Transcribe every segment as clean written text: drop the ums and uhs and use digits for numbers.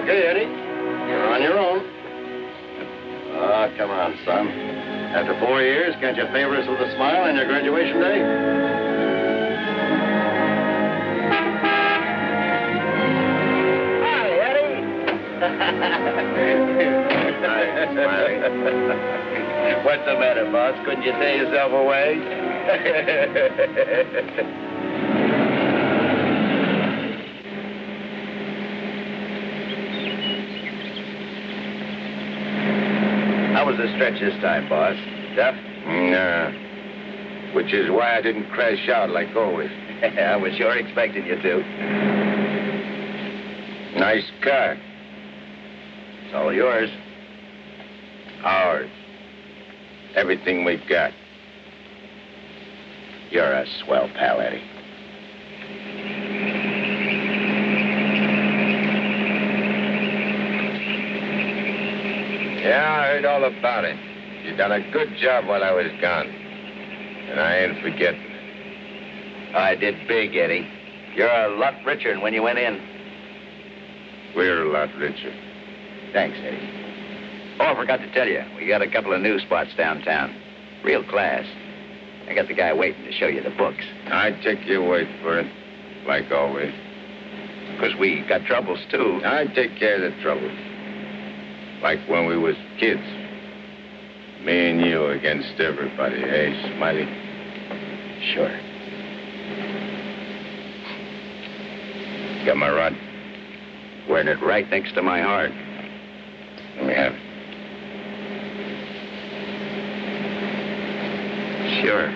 Okay, Eddie. You're on your own. Ah, come on, son. After 4 years, can't you favor us with a smile on your graduation day? Hi, Eddie. Hi, Smiley. What's the matter, boss? Couldn't you tear yourself away? How was the stretch this time, boss? Tough? Nah. Which is why I didn't crash out like always. I was sure expecting you to. Nice car. It's all yours. Ours. Everything we've got. You're a swell pal, Eddie. Yeah, I heard all about it. You done a good job while I was gone. And I ain't forgetting it. I did big, Eddie. You're a lot richer than when you went in. We're a lot richer. Thanks, Eddie. Oh, I forgot to tell you. We got a couple of new spots downtown. Real class. I got the guy waiting to show you the books. I'd take your word for it, like always. Because we got troubles, too. I'd take care of the troubles. Like when we was kids. Me and you against everybody, eh, Smiley? Sure. Got my rod? Wearing it right next to my heart. Let me have it. Sure.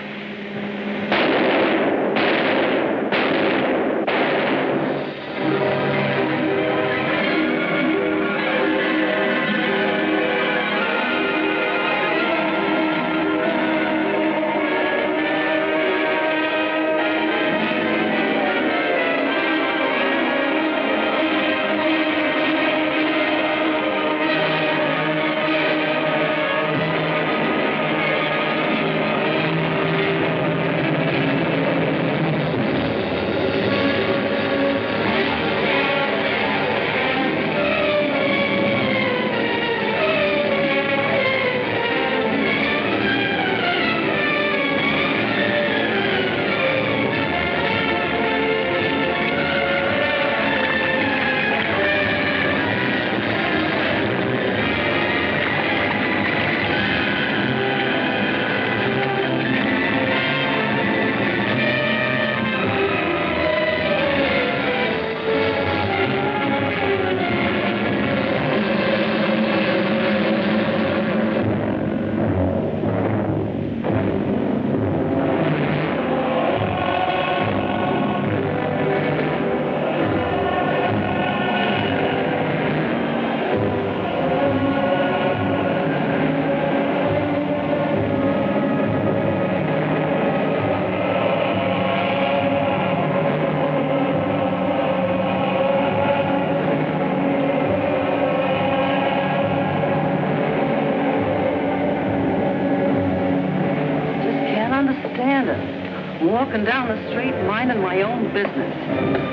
Walking down the street, minding my own business.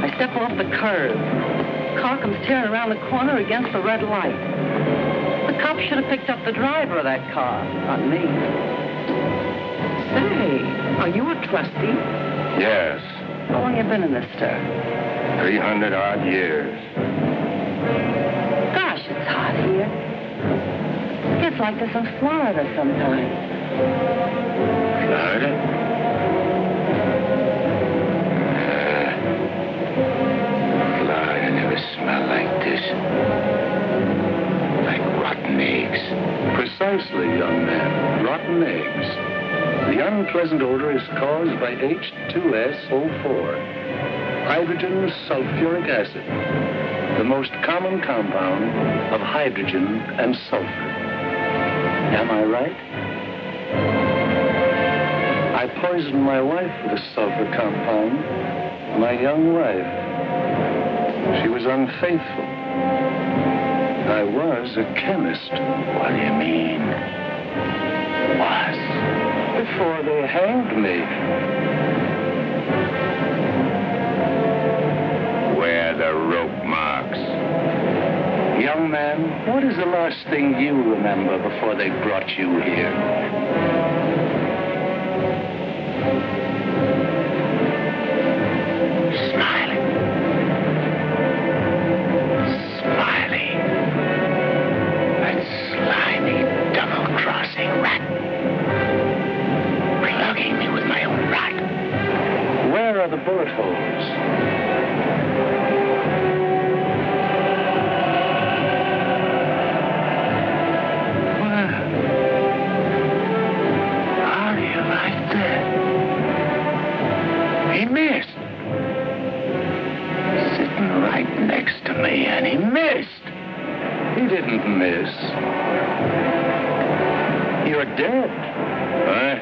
I step off the curb. Car comes tearing around the corner against the red light. The cop should have picked up the driver of that car, not me. Say, are you a trustee? Yes. How long you been in this stir? 300-odd years. Gosh, it's hot here. It's like this in Florida sometimes. Florida? Florida never smelled like this. Like rotten eggs. Precisely, young man. Rotten eggs. The unpleasant odor is caused by H2SO4, hydrogen sulfuric acid, the most common compound of hydrogen and sulfur. Am I right? I poisoned my wife with a sulfur compound, my young wife. She was unfaithful. I was a chemist. What do you mean? Was. Before they hanged me. Where are the rope marks? young man, what is the last thing you remember before they brought you here? Smiling. That slimy, double-crossing rat. Plugging me with my own rat. Where are the bullet holes? He missed. Sitting right next to me, and he missed. He didn't miss. You're dead. Huh?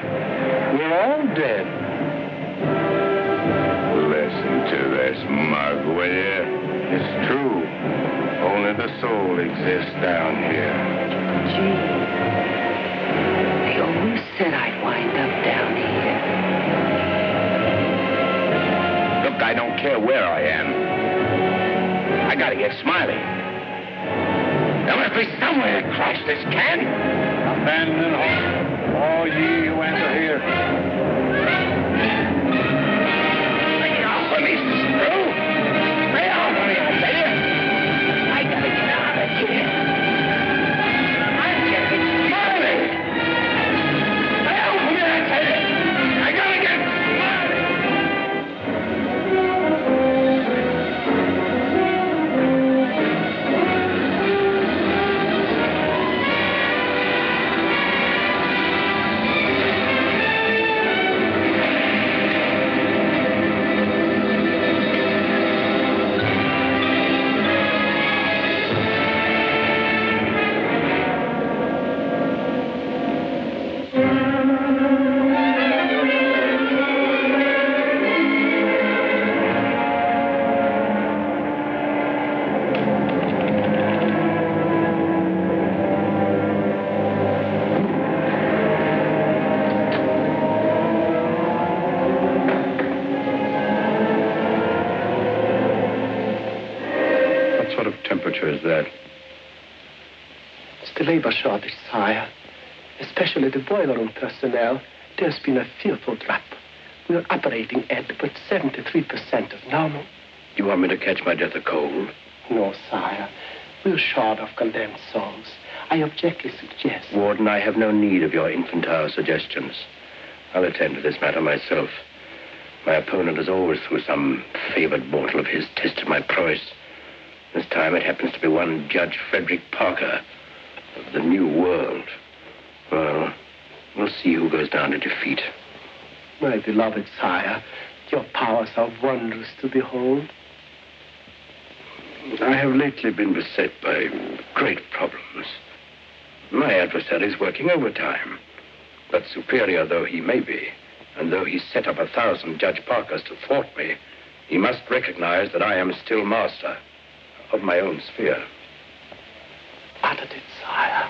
We're all dead. Listen to this mug, will you? It's true. Only the soul exists down here. Gee, they always said I'd wind up down here. Look, I don't care where I am. I gotta get Smiley. There must be somewhere to crash this can. Abandon home, all ye who enter here. Lay off of me, screw! Lay off of me, I tell you! I gotta get out of here. I'm getting Smiley! Lay off of me, I tell you! I gotta get Smiley! What sort of temperature is that? It's the labor shortage, sire. Especially the boiler room personnel. There's been a fearful drop. We're operating at but 73% of normal. You want me to catch my death of cold? No, sire. We're short of condemned souls. I objectly suggest... Warden, I have no need of your infantile suggestions. I'll attend to this matter myself. My opponent has always, through some favored mortal of his, tested my prowess. This time it happens to be one Judge Frederick Parker of the New World. Well, we'll see who goes down to defeat. My beloved sire, your powers are wondrous to behold. I have lately been beset by great problems. My adversary's working overtime. But superior though he may be, and though he set up 1,000 Judge Parkers to thwart me, he must recognize that I am still master of my own sphere. Uttered it, sire.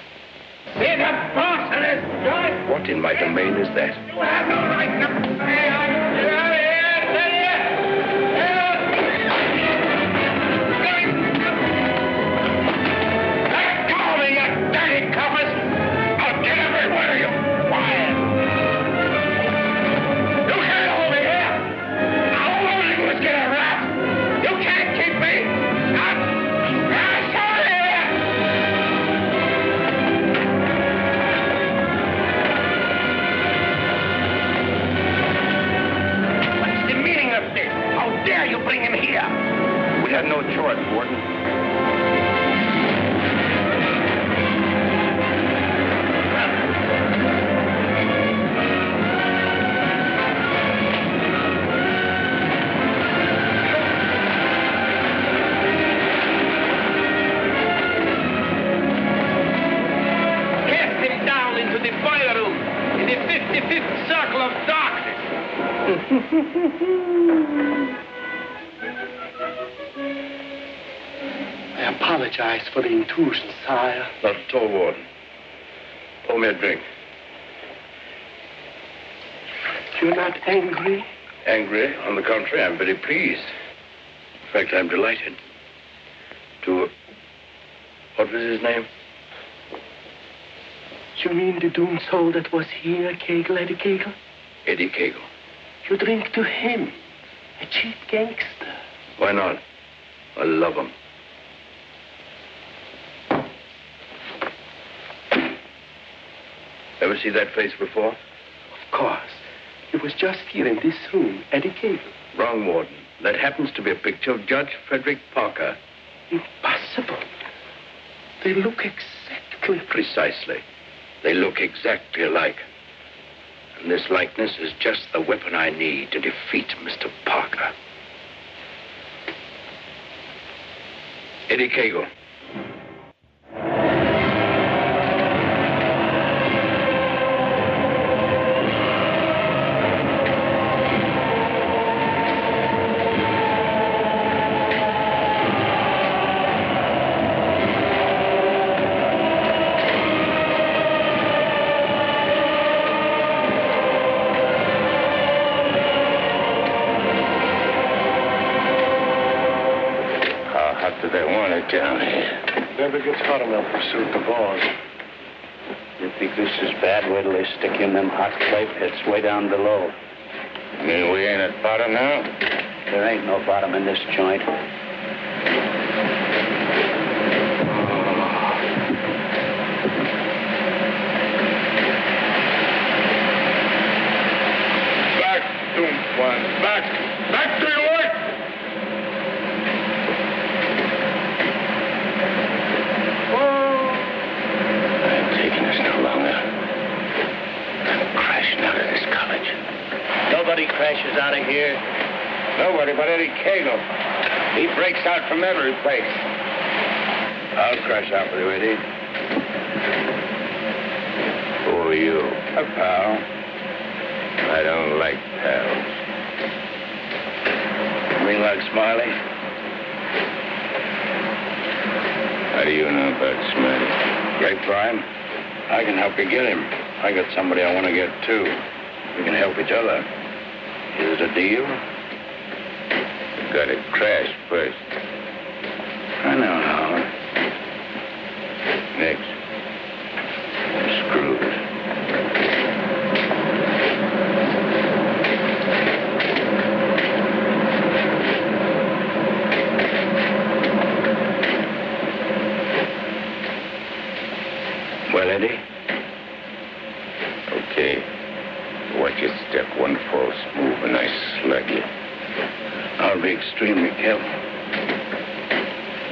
Be the boss of this joint! What in my domain is that? You have no right to say I'm here, tell you! Let go of me, you dirty coppers! I'll get every one of you quiet! You can't hold me here! All I want to do is get a rap! You can't keep me! I'm sorry here! What's the meaning of this? How dare you bring him here? We had no choice, Warden. Cast him down into the boiler room in the 55th circle of darkness. I apologize for the intrusion, sire. Not at all, Warden. Pour me a drink. You're not angry? Angry? On the contrary, I'm very pleased. In fact, I'm delighted to What was his name? You mean the doomed soul that was here, Kegel, Eddie Kegel? Eddie Kegel. You drink to him, a cheap gangster. Why not? I love him. Ever see that face before? Of course. He was just here in this room, Eddie Kegel. Wrong, Warden. That happens to be a picture of Judge Frederick Parker. Impossible. They look exactly... Precisely. They look exactly alike. And this likeness is just the weapon I need to defeat Mr. Parker. Eddie Kegel. Down here. Never gets hot enough to suit the boss. You think this is bad? Wait till they stick you in them hot clay pits way down below. You mean we ain't at bottom now? There ain't no bottom in this joint. Back, doomed one. Back! Back to your work! Nobody crashes out of here. Nobody but Eddie Kegel. He breaks out from every place. I'll crash out with you, Eddie. Who are you? A pal. I don't like pals. You mean like Smiley? How do you know about Smiley? Grapevine. I can help you get him. I got somebody I want to get, too. We can help each other. Is it a deal? You gotta crash first. I know how. Next. Screws. Well, Eddie? Okay. Watch your step. One false move and I slug you. I'll be extremely careful.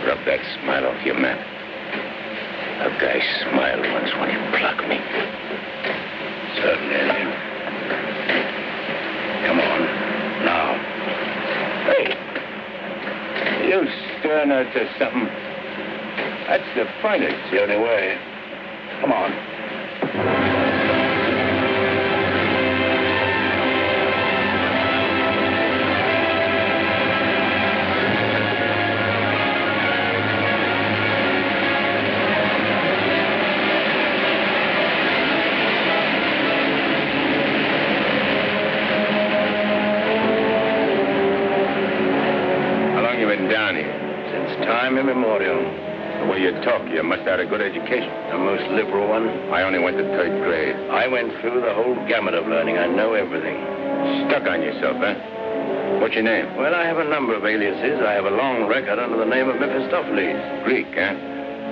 Rub that smile off your map. A guy smiled once when he plucked me. Certainly, Eddie. Come on. Now. Hey. You stirring her to something. That's the fun. It's the only way. Come on. Down here. Since time immemorial. The way you talk, you must have had a good education. A most liberal one. I only went to 3rd grade. I went through the whole gamut of learning. I know everything. Stuck on yourself, huh? What's your name? Well, I have a number of aliases. I have a long record under the name of Mephistopheles. Greek, huh?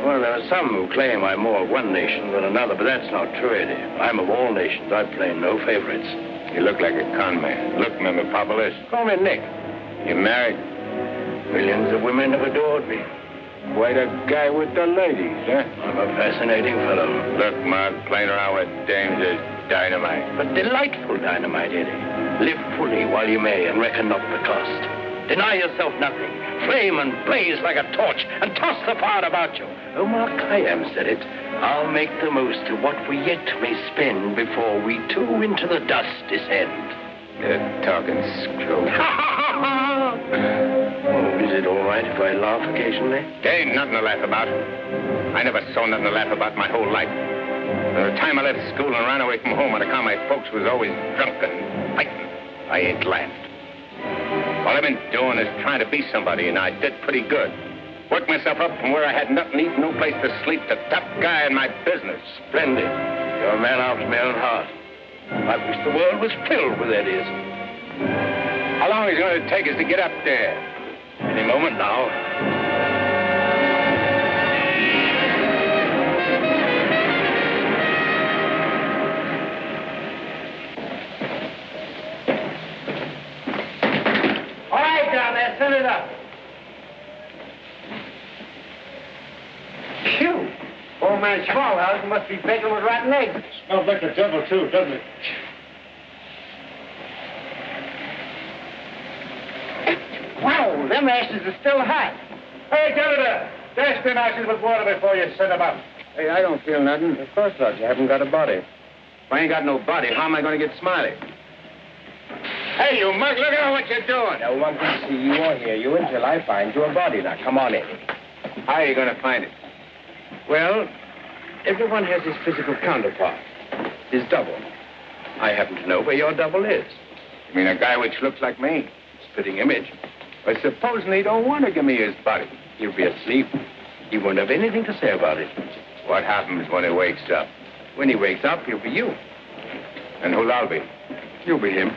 Well, there are some who claim I'm more of one nation than another, but that's not true, Eddie. I'm of all nations. I play no favorites. You look like a con man. Look, Mephistopheles. Call me Nick. You married? Millions of women have adored me. Quite a guy with the ladies, huh? I'm a fascinating fellow. Look, Mark, playing around with dames is dynamite. But delightful dynamite, Eddie. Live fully while you may and reckon not the cost. Deny yourself nothing. Flame and blaze like a torch and toss the fire about you. Oh, Mark Khayyam said it. I'll make the most of what we yet may spend before we too into the dust descend. You're talking screw. Oh, is it all right if I laugh occasionally? There ain't nothing to laugh about. I never saw nothing to laugh about my whole life. From the time I left school and ran away from home on account my folks was always drunk and fighting, I ain't laughed. All I've been doing is trying to be somebody, and I did pretty good. Worked myself up from where I had nothing to eat, no place to sleep, to top guy in my business. Splendid. You're a man after my own heart. I wish the world was filled with Eddies. How long is it going to take us to get up there? Any moment now. All right, down there, send it up. Phew. Old man Smallhouse must be baking with rotten eggs. Smells like the devil, too, doesn't it? Wow, them ashes are still hot. Hey, Janitor, dash them ashes with water before you set them up. Hey, I don't feel nothing. Of course not. You haven't got a body. If I ain't got no body, how am I going to get Smiley? Hey, you mug, look at what you're doing. No one can see you or hear you until I find you a body. Now, come on, Eddie. How are you going to find it? Well, everyone has his physical counterpart, his double. I happen to know where your double is. You mean a guy which looks like me? Spitting image. But supposing he don't want to give me his body. He'll be asleep. He won't have anything to say about it. What happens when he wakes up? When he wakes up, he'll be you. And who'll I be? You'll be him.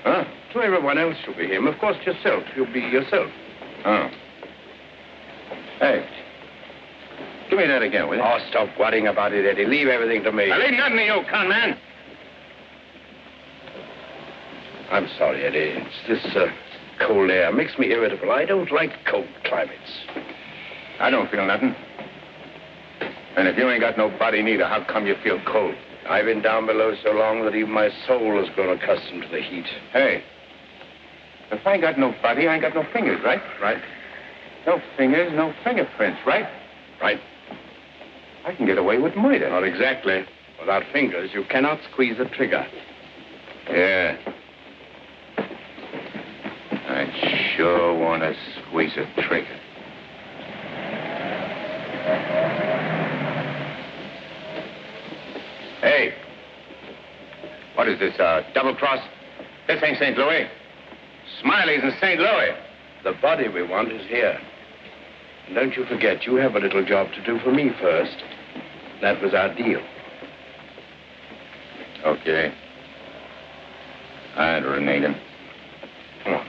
Huh? To everyone else, you'll be him. Of course, yourself. You'll be yourself. Oh. Hey. Give me that again, will you? Oh, stop worrying about it, Eddie. Leave everything to me. I leave nothing to you, con man. I'm sorry, Eddie. It's this cold air. Makes me irritable. I don't like cold climates. I don't feel nothing. And if you ain't got no body neither, how come you feel cold? I've been down below so long that even my soul has grown accustomed to the heat. Hey, if I ain't got no body, I ain't got no fingers, right? Right? No fingers, no fingerprints, right? Right. I can get away with murder. Not exactly. Without fingers, you cannot squeeze the trigger. Yeah. I sure want to squeeze a trigger. Hey. What is this, double cross? This ain't St. Louis. Smiley's in St. Louis. The body we want is here. And don't you forget, you have a little job to do for me first. That was our deal. Okay. I'd renege him. Come on.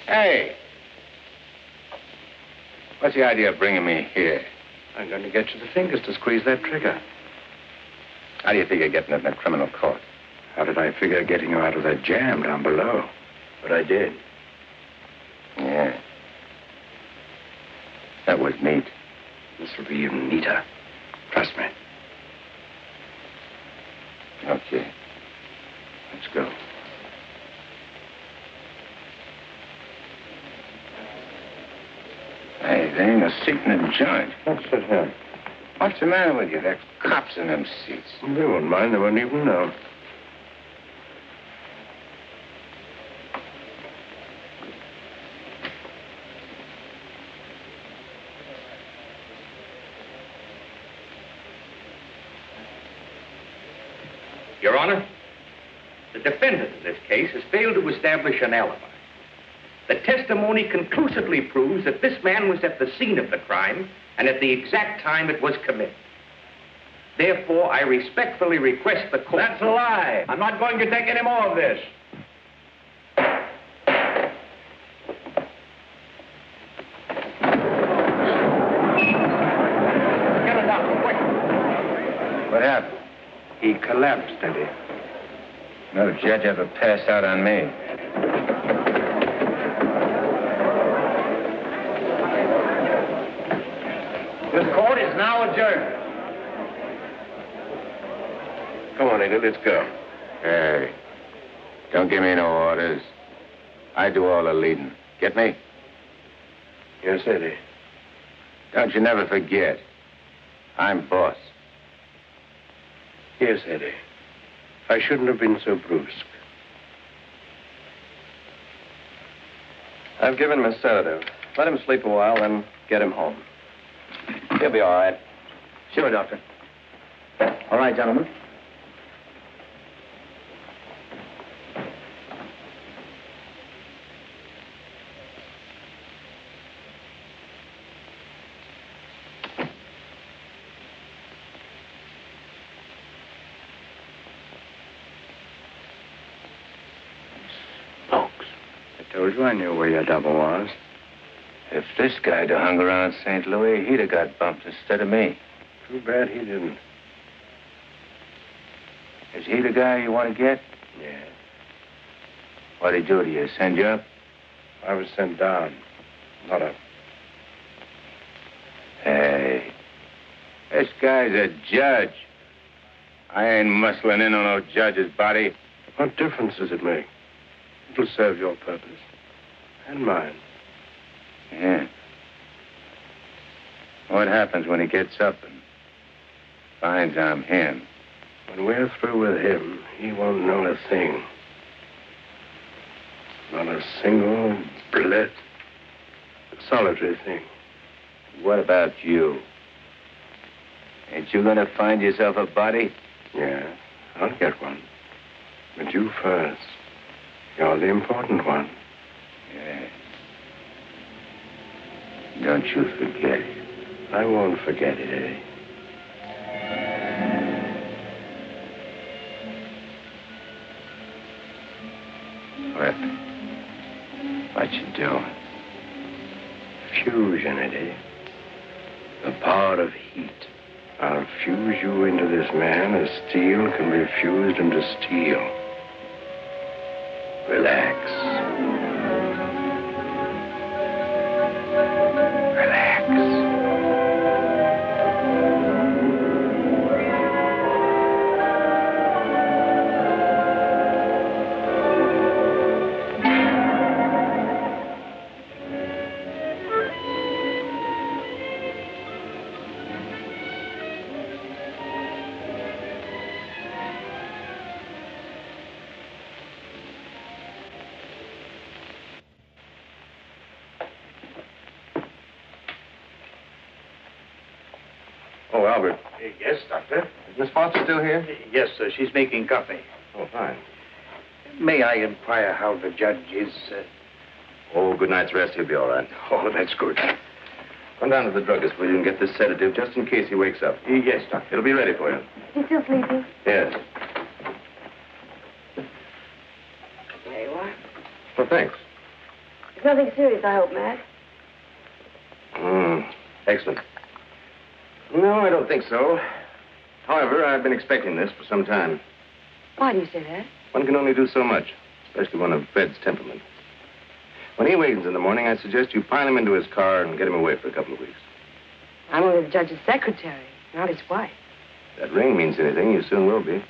Hey. What's the idea of bringing me here? I'm going to get you the fingers to squeeze that trigger. How do you figure getting it in a criminal court? How did I figure getting you out of that jam down below? But I did. Yeah. That was neat. This will be even neater. Trust me. Okay. Let's go. Hey, there ain't a seat in the joint. Let's sit here. What's the matter with you? There's cops in them seats. They won't mind. They won't even know. Your Honor, the defendant in this case has failed to establish an alibi. The testimony conclusively proves that this man was at the scene of the crime and at the exact time it was committed. Therefore, I respectfully request the court... That's a lie. I'm not going to take any more of this. Get it up, quick. What happened? He collapsed, Eddie. No judge ever passed out on me. This court is now adjourned. Come on, Eddie, let's go. Hey, don't give me no orders. I do all the leading. Get me? Yes, Eddie. Don't you never forget. I'm boss. Yes, Eddie. I shouldn't have been so brusque. I've given him a sedative. Let him sleep a while, then get him home. He'll be all right. Sure, Doctor. All right, gentlemen. I told you I knew where your double was. If this guy'd have hung around St. Louis, he'd have got bumped instead of me. Too bad he didn't. Is he the guy you want to get? Yeah. What'd he do to you? Send you up? I was sent down, not up. Hey, this guy's a judge. I ain't muscling in on no judge's body. What difference does it make? It'll serve your purpose. And mine. Yeah. What happens when he gets up and finds I'm him? When we're through with him, he won't know a thing. Not a single bled, solitary thing. What about you? Ain't you gonna find yourself a body? Yeah, I'll get one. But you first. You're the important one. Yeah. Don't you forget it. I won't forget it, eh? What you doing? Fusion, Eddie. The power of heat. I'll fuse you into this man as steel can be fused into steel. Relax. Relax. Oh, Albert. Yes, Doctor? Is Miss Foster still here? Yes, sir. She's making coffee. Oh, fine. May I inquire how the judge is? Oh, good night's rest. He'll be all right. Oh, that's good. Come down to the druggist, will you, and get this sedative just in case he wakes up. Yes, Doctor. It'll be ready for you. You still sleeping? Yes. There you are. Well, thanks. It's nothing serious, I hope, Matt. Excellent. No, I don't think so. However, I've been expecting this for some time. Why do you say that? One can only do so much, especially one of Fred's temperament. When he awakens in the morning, I suggest you pile him into his car and get him away for a couple of weeks. I'm only the judge's secretary, not his wife. If that ring means anything, you soon will be.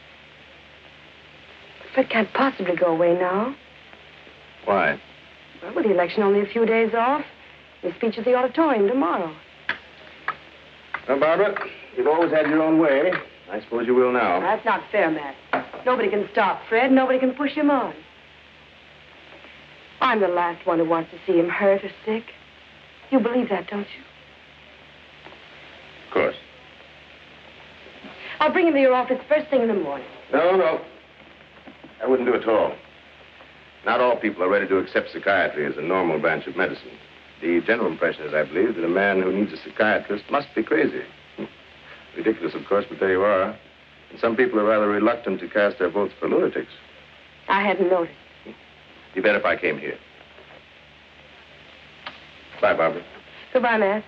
Fred can't possibly go away now. Why? Well, with the election only a few days off, his speech at the auditorium tomorrow. Well, Barbara, you've always had your own way. I suppose you will now. That's not fair, Matt. Nobody can stop Fred. Nobody can push him on. I'm the last one who wants to see him hurt or sick. You believe that, don't you? Of course. I'll bring him to your office first thing in the morning. No. I wouldn't do it at all. Not all people are ready to accept psychiatry as a normal branch of medicine. The general impression is, I believe, that a man who needs a psychiatrist must be crazy. Ridiculous, of course, but there you are. And some people are rather reluctant to cast their votes for lunatics. I hadn't noticed. Be better if I came here. Bye, Barbara. Goodbye, Matt.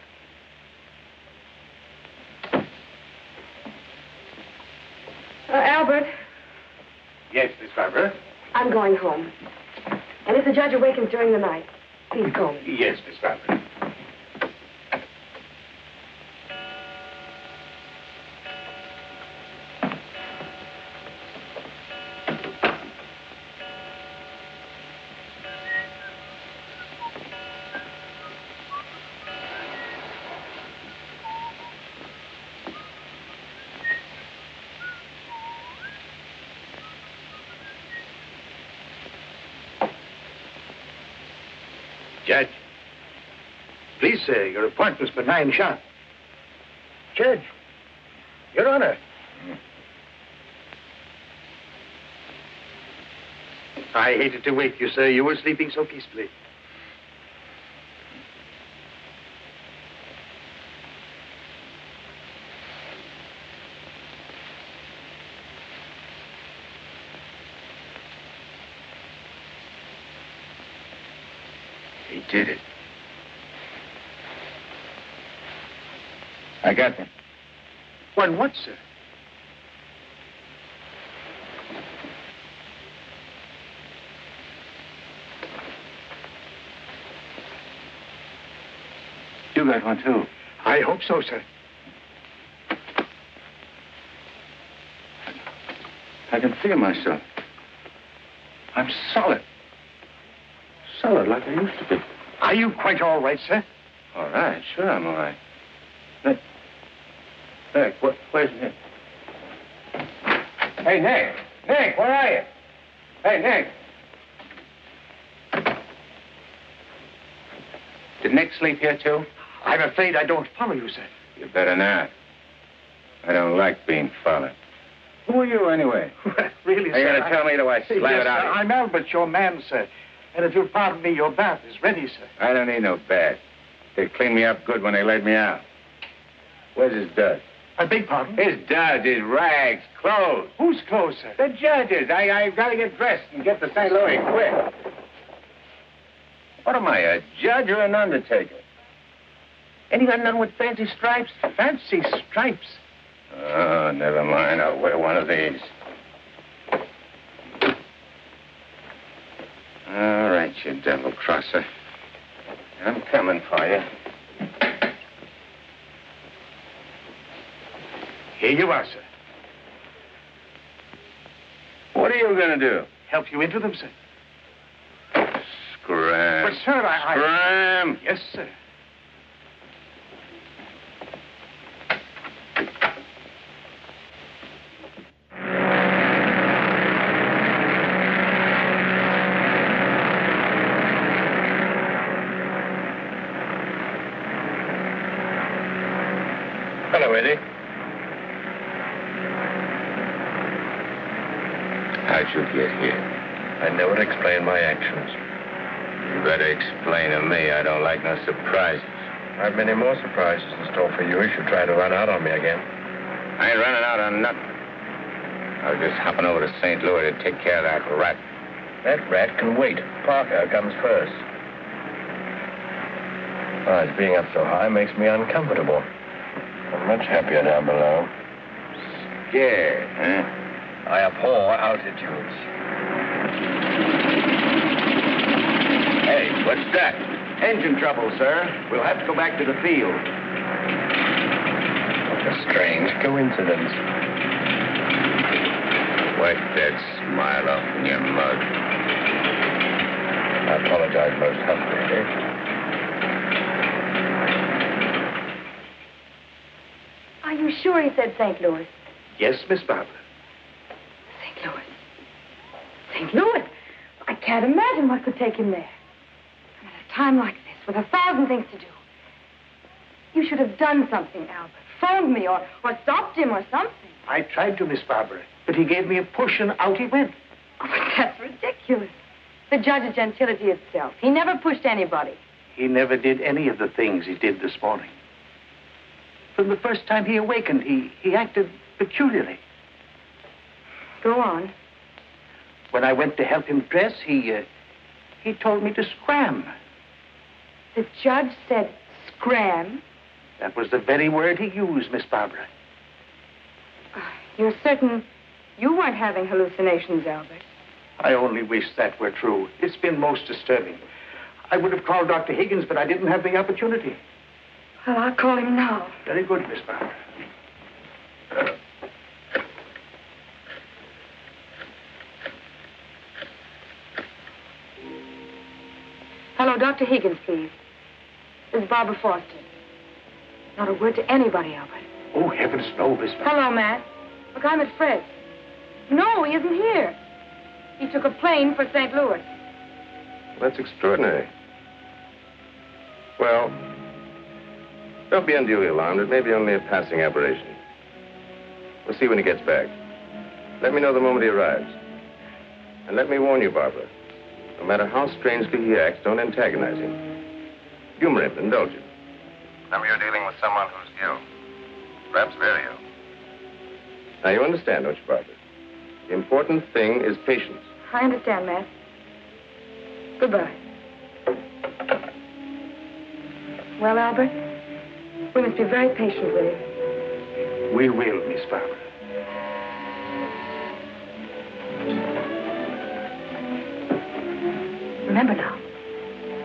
Albert, Yes, Miss Barbara? I'm going home. And if the judge awakens during the night, please call me. Yes, Miss Barbara. Judge, please, sir, your appointment's for 9 sharp. Your Honor. I hated to wake you, sir. You were sleeping so peacefully. He did it. I got them. One what, sir? You got one, too. I hope so, sir. I can feel myself. I'm solid. Solid like I used to be. Are you quite all right, sir? All right, sure I'm all right. Nick, where's Nick? Hey, Nick! Nick, where are you? Hey, Nick! Did Nick sleep here, too? I'm afraid I don't follow you, sir. You better not. I don't like being followed. Who are you, anyway? Really, Are you sir? going to tell me, do I slam Yes, it out sir, of you? I'm Albert, your man, sir. And if you'll pardon me, your bath is ready, sir. I don't need no bath. They cleaned me up good when they laid me out. Where's his duds? I beg pardon? His duds, his rags, clothes. Whose clothes, sir? The judge's. I've got to get dressed and get to St. Louis quick. What am I, a judge or an undertaker? Ain't you got none with fancy stripes? Fancy stripes. Oh, never mind. I'll wear one of these. All right, you devil crosser. I'm coming for you. Here you are, sir. What are you going to do? Help you into them, sir. Scram. But, sir, I... Scram. Yes, sir. Hello, Eddie. How'd you get here? I never explain my actions. You better explain to me. I don't like no surprises. I've many more surprises in store for you if you try to run out on me again. I ain't running out on nothing. I was just hopping over to St. Louis to take care of that rat. That rat can wait. Parker comes first. His being up so high makes me uncomfortable. I'm much happier down below. Scared, huh? I abhor altitudes. Hey, what's that? Engine trouble, sir. We'll have to go back to the field. What a strange coincidence. Wipe that smile off in your mug. I apologize most humbly, eh? Are you sure he said St. Louis? Yes, Miss Barbara. St. Louis. St. Louis? I can't imagine what could take him there. And at a time like this, with 1,000 things to do. You should have done something, Albert. Phoned me or stopped him or something. I tried to, Miss Barbara, but he gave me a push and out he went. Oh, but that's ridiculous. The judge of gentility itself. He never pushed anybody. He never did any of the things he did this morning. From the first time he awakened, he acted peculiarly. Go on. When I went to help him dress, he told me to scram. The judge said scram? That was the very word he used, Miss Barbara. You're certain you weren't having hallucinations, Albert? I only wish that were true. It's been most disturbing. I would have called Dr. Higgins, but I didn't have the opportunity. Well, I'll call him now. Very good, Miss Barbara. Hello, Dr. Higgins, please. This is Barbara Foster. Not a word to anybody, Albert. Oh, heavens, no, Miss Barbara. Hello, Matt. Look, I'm at Fred's. No, he isn't here. He took a plane for St. Louis. That's extraordinary. Well, don't be unduly alarmed. It may be only a passing aberration. We'll see when he gets back. Let me know the moment he arrives. And let me warn you, Barbara. No matter how strangely he acts, don't antagonize him. Humor him, indulge him. Remember, you're dealing with someone who's ill. Perhaps very ill. Now, you understand, don't you, Barbara? The important thing is patience. I understand, Matt. Goodbye. Well, Albert, we must be very patient with him. We will, Miss Barbara. Remember now,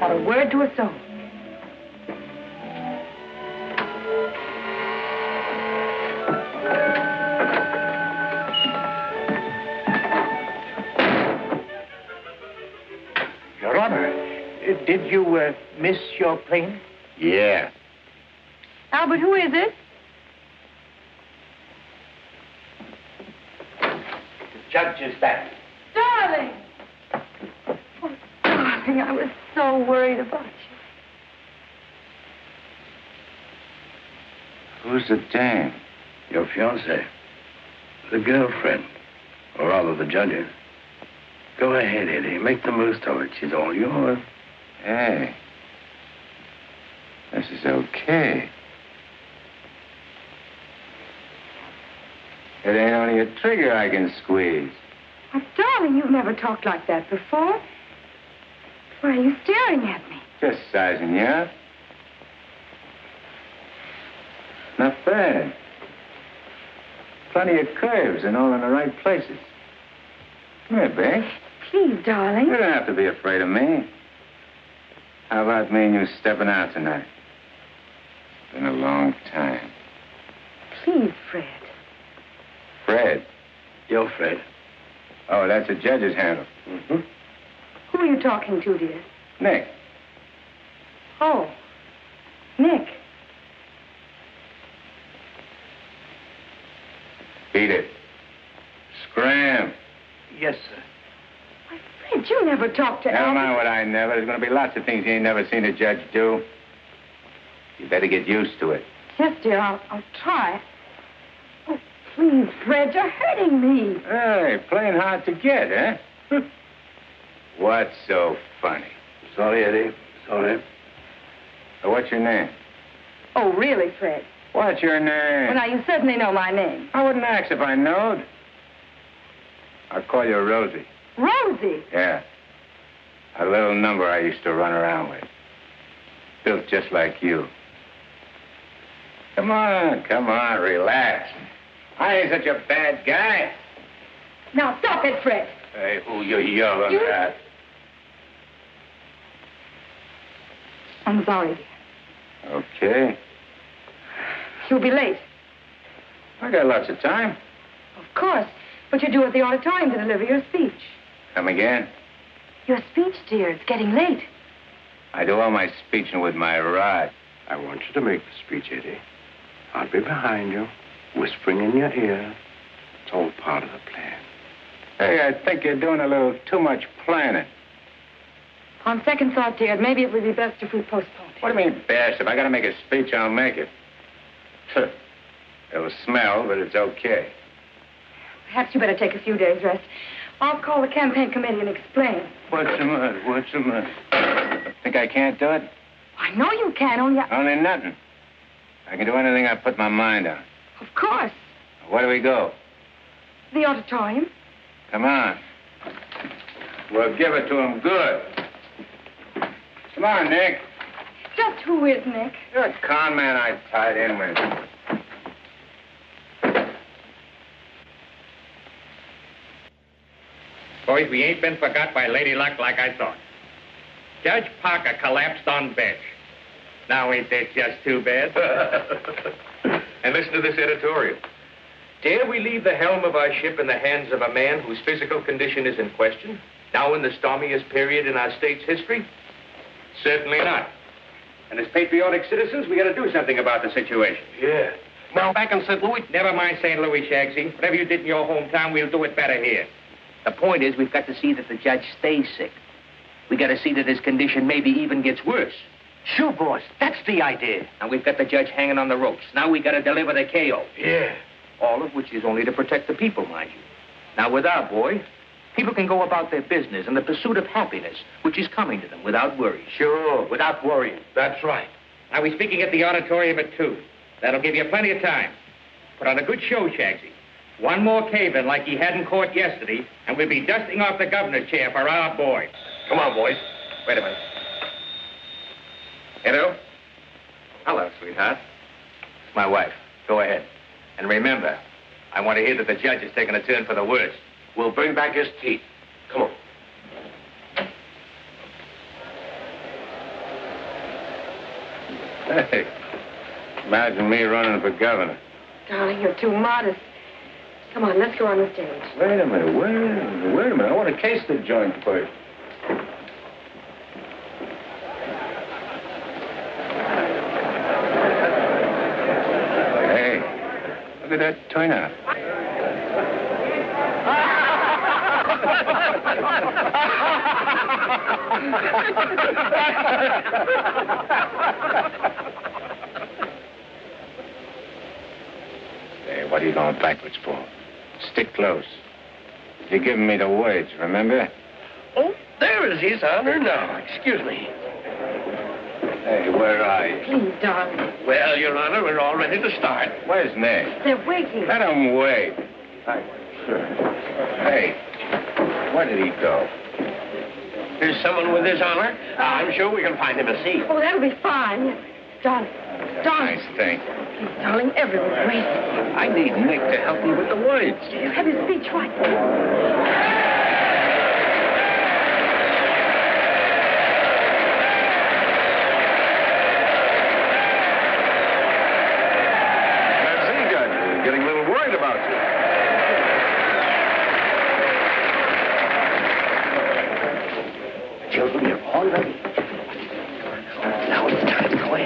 not a word to a soul. Your Honor, did you miss your plane? Yeah. Albert, who is it? The judge is back. Darling! Oh, darling, I was so worried about you. Who's the dame? Your fiancée. The girlfriend. Or rather, the judge's. Go ahead, Eddie. Make the most of it. She's all yours. Hey. This is okay. It ain't only a trigger I can squeeze. Oh, darling, you've never talked like that before. Why are you staring at me? Just sizing you up. Not bad. Plenty of curves and all in the right places. Come here, babe. Please, darling. You don't have to be afraid of me. How about me and you stepping out tonight? It's been a long time. Please, Fred. Fred? You're Fred. Oh, that's a judge's handle. Mm-hmm. Who are you talking to, dear? Nick. Oh, Nick. Beat it. Scram. Yes, sir. Why, Fred, you never talked to Never Albert. mind what I never. There's going to be lots of things you ain't never seen a judge do. You better get used to it. Yes, dear, I'll try. Oh, please, Fred, you're hurting me. Hey, playing hard to get, huh? What's so funny? Sorry, Eddie. Sorry. What's your name? Oh, really, Fred? What's your name? Well, now, you certainly know my name. I wouldn't ask if I knowed. I'll call you Rosie. Rosie? Yeah. A little number I used to run around with. Built just like you. Come on, relax. I ain't such a bad guy. Now, stop it, Fred. Hey, who you yelling at? I'm sorry, dear. Okay. You'll be late. I got lots of time. Of course. But you're due at the auditorium to deliver your speech. Come again? Your speech, dear. It's getting late. I do all my speeching with my rod. I want you to make the speech, Eddie. I'll be behind you, whispering in your ear. It's all part of the plan. Hey, I think you're doing a little too much planning. On second thought, dear, maybe it would be best if we postponed it. What do you mean, best? If I gotta make a speech, I'll make it. It'll smell, but it's okay. Perhaps you better take a few days' rest. I'll call the campaign committee and explain. What's the matter? Think I can't do it? I know you can, Only nothing. I can do anything I put my mind on. Of course. Where do we go? The auditorium. Come on. We'll give it to him good. Come on, Nick. Just who is Nick? You're a con man I tied in with. Boys, we ain't been forgot by Lady Luck like I thought. Judge Parker collapsed on bench. Now ain't this just too bad? And listen to this editorial. Dare we leave the helm of our ship in the hands of a man whose physical condition is in question, now in the stormiest period in our state's history? Certainly not. And as patriotic citizens, we got to do something about the situation. Yeah. Now, back in St. Louis... Never mind St. Louis, Shagsy. Whatever you did in your hometown, we'll do it better here. The point is, we've got to see that the judge stays sick. We got to see that his condition maybe even gets worse. Sure, boss. That's the idea. And we've got the judge hanging on the ropes. Now we got to deliver the KO. Yeah. All of which is only to protect the people, mind you. Now, with our boy, people can go about their business in the pursuit of happiness, which is coming to them without worry. Sure, without worrying. That's right. Now, we're speaking at the auditorium at 2. That'll give you plenty of time. Put on a good show, Shagsy. One more cave-in like he had in court yesterday, and we'll be dusting off the governor's chair for our boy. Come on, boys. Wait a minute. Hello? Hello, sweetheart. It's my wife. Go ahead. And remember, I want to hear that the judge is taking a turn for the worse. We'll bring back his teeth. Come on. Hey, imagine me running for governor. Darling, you're too modest. Come on, let's go on the stage. Wait a minute, wait a minute. I want to case the joint first. Hey, look at that turnout. Hey, what are you going backwards for? Stick close. You're giving me the words, remember? Oh, there is His Honor now. Excuse me. Hey, where are you? Please, darling. Well, Your Honor, we're all ready to start. Where's Ned? They're waiting. Let him wait. Sure. Hey, where did he go? There's someone with His Honor. I'm sure we can find him a seat. Oh, that'll be fine. Darling. Darling. Nice thing. Please, darling, everyone's waiting. I need Nick to help me with the words. You have his speech right there. Getting a little worried about you. Children, you're all ready. Now it's time to go in.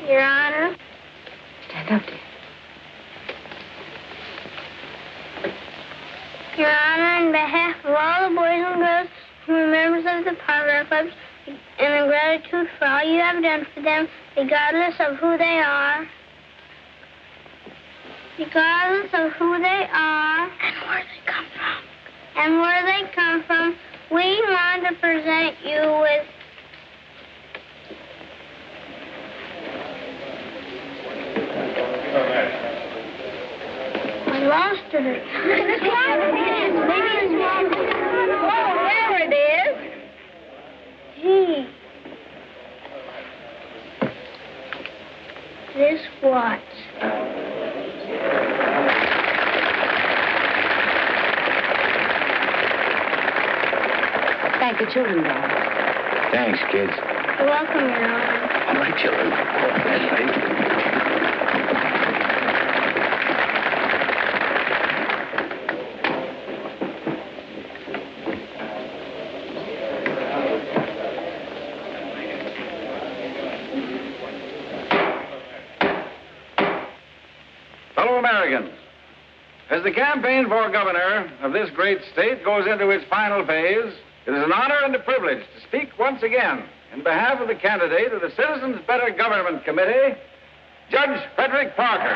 Your Honor. Stand up, dear. Your Honor, on behalf of all the boys and girls who are members of the Parlor Clubs, and in gratitude for all you have done for them, regardless of who they are. Regardless of who they are. And where they come from. And where they come from, we want to present you with... I lost it. Maybe it's wrong. Oh, there it is. Gee. This what? Thank the children, darling. Thanks, kids. You're welcome, Your Honor. All right, children. Fellow Americans, as the campaign for governor of this great state goes into its final phase, it is an honor and a privilege to speak once again in behalf of the candidate of the Citizens Better Government Committee, Judge Frederick Parker.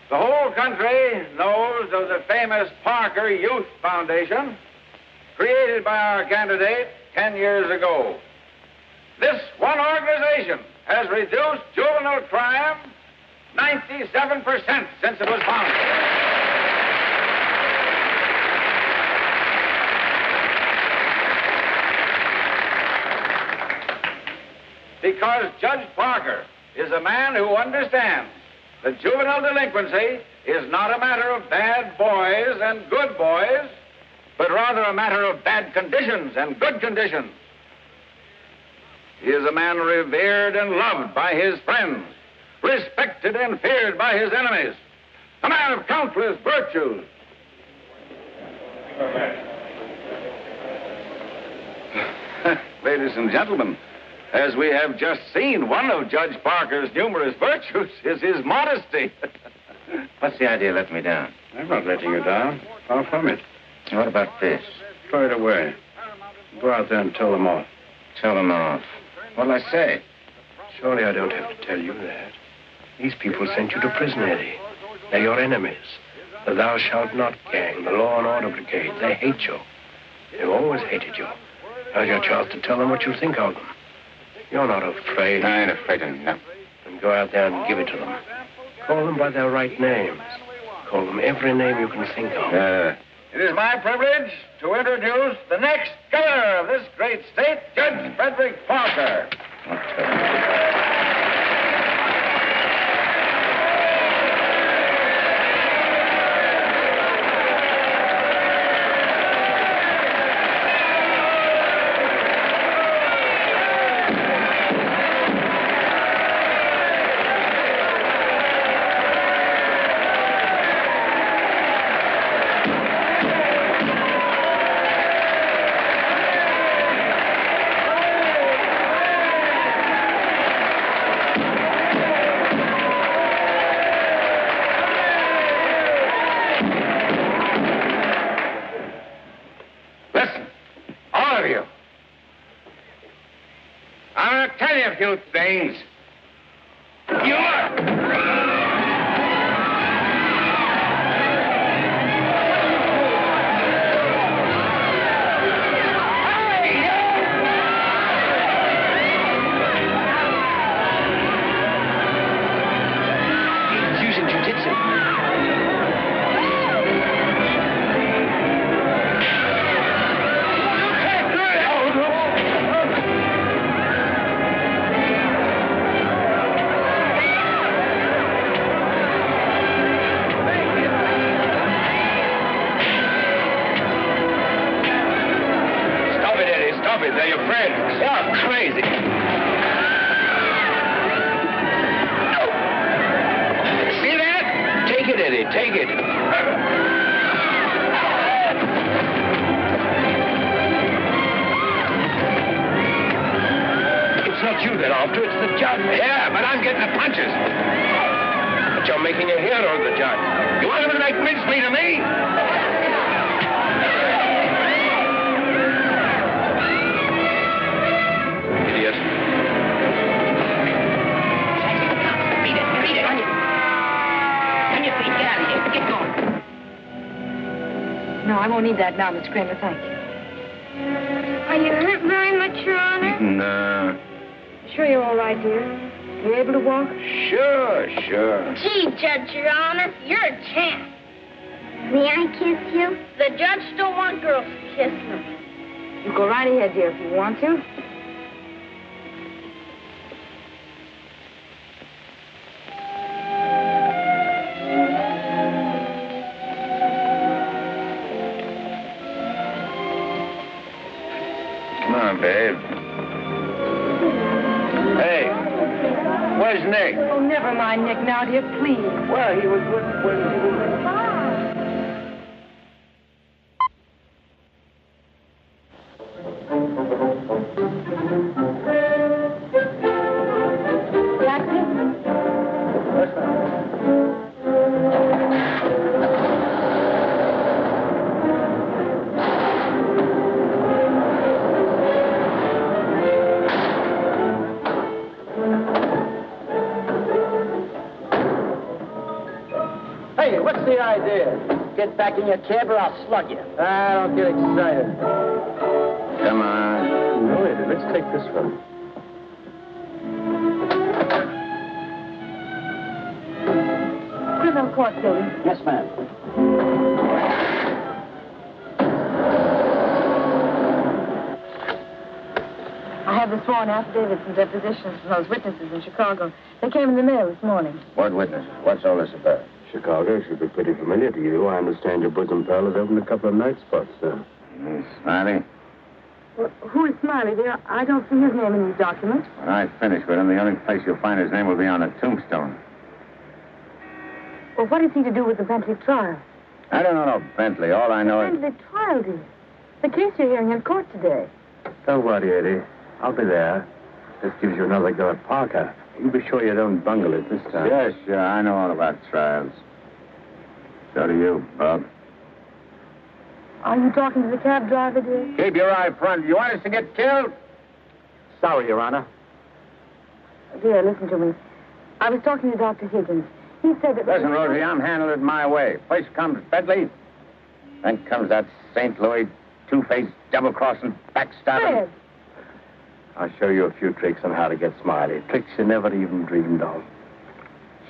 The whole country knows of the famous Parker Youth Foundation, created by our candidate 10 years ago. This one organization has reduced juvenile crime 97% since it was founded. Because Judge Parker is a man who understands that juvenile delinquency is not a matter of bad boys and good boys, but rather a matter of bad conditions and good conditions. He is a man revered and loved by his friends, respected and feared by his enemies, a man of countless virtues. Ladies and gentlemen, as we have just seen, one of Judge Parker's numerous virtues is his modesty. What's the idea of letting me down? I'm not letting you down. Far from it. What about fish? Throw it away. Go out there and tell them off. Tell them off. What'll I say? Surely I don't have to tell you that. These people sent you to prison, Eddie. They're your enemies. The Thou Shalt Not gang, the Law and Order Brigade. They hate you. They've always hated you. Now's your chance to tell them what you think of them. You're not afraid. I ain't afraid of nothing. Then go out there and give it to them. Call them by their right names. Call them every name you can think of. It is my privilege to introduce the next governor of this great state, Judge Frederick Parker. A few things. He's using jiu-jitsu. They're your friends. You're crazy. See that? Take it, Eddie. Take it. It's not you they're after. It's the judge. Yeah, but I'm getting the punches. But you're making a hero of the judge. You want him to make mincemeat of me? No, I won't need that now, Miss Kramer, thank you. Are you hurt very much, Your Honor? No. Sure you're all right, dear? You able to walk? Sure. Gee, Judge, Your Honor, you're a champ. May I kiss you? The judge don't want girls to kiss him. You go right ahead, dear, if you want to. Come on, babe. Hey, where's Nick? Oh, never mind Nick now, dear, please. Well, he was when he was... Hey, what's the idea? Get back in your cab or I'll slug you. Don't get excited. Come on. No, Eddie, let's take this one. Criminal court building. Yes, ma'am. I have the sworn affidavits and depositions from those witnesses in Chicago. They came in the mail this morning. What witnesses? What's all this about? Chicago should be pretty familiar to you. I understand your bosom pal has opened a couple of night spots, sir. Smiley? Well, who is Smiley, dear? I don't see his name in these documents. When I finish with him, the only place you'll find his name will be on a tombstone. Well, what is he to do with the Bentley trial? I don't know no Bentley. All I know is... Bentley trial, dear. The case you're hearing in court today. Don't worry, Eddie. I'll be there. This gives you another go at Parker. You be sure you don't bungle it this time. Sure. I know all about trials. So do you, Bob. Are you talking to the cab driver, dear? Keep your eye front. You want us to get killed? Sorry, Your Honor. Dear, listen to me. I was talking to Dr. Higgins. He said that... Listen, Rosie, I'm handling it my way. First comes Bentley, then comes that St. Louis two-faced, double-crossing, backstabbing. Fred! I'll show you a few tricks on how to get Smiley. Tricks you never even dreamed of.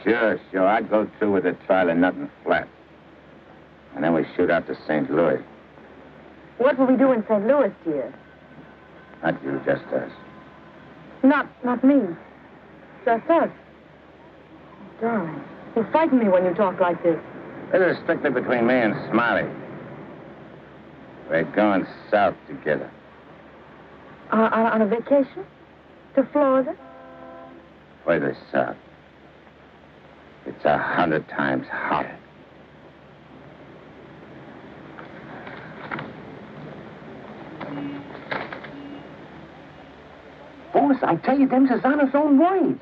Sure. I'd go through with the trial and nothing flat. And then we shoot out to St. Louis. What will we do in St. Louis, dear? Not you, just us. Not me. Just us. Darling, you frighten me when you talk like this. This is strictly between me and Smiley. We're going south together. On a vacation? To Florida? Further south. It's 100 times hotter. Boss, I tell you, them's his honor's own words.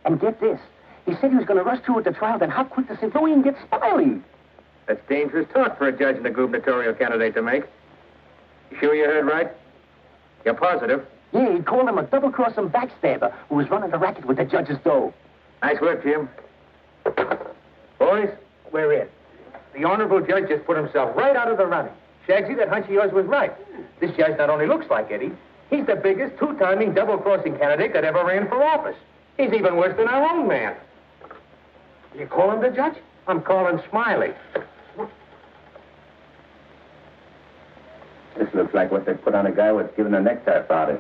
And get this. He said he was going to rush through with the trial, then hop quick to St. Louis and get Smiley. That's dangerous talk for a judge and a gubernatorial candidate to make. You sure you heard right? You're positive? Yeah, he called him a double-crossing backstabber who was running the racket with the judge's dough. Nice work, Jim. Boys, we're in. The honorable judge just put himself right out of the running. Shagsy, that hunch of yours was right. This judge not only looks like Eddie, he's the biggest two-timing double-crossing candidate that ever ran for office. He's even worse than our own man. You call him the judge? I'm calling Smiley. This looks like what they put on a guy who was given a necktie party.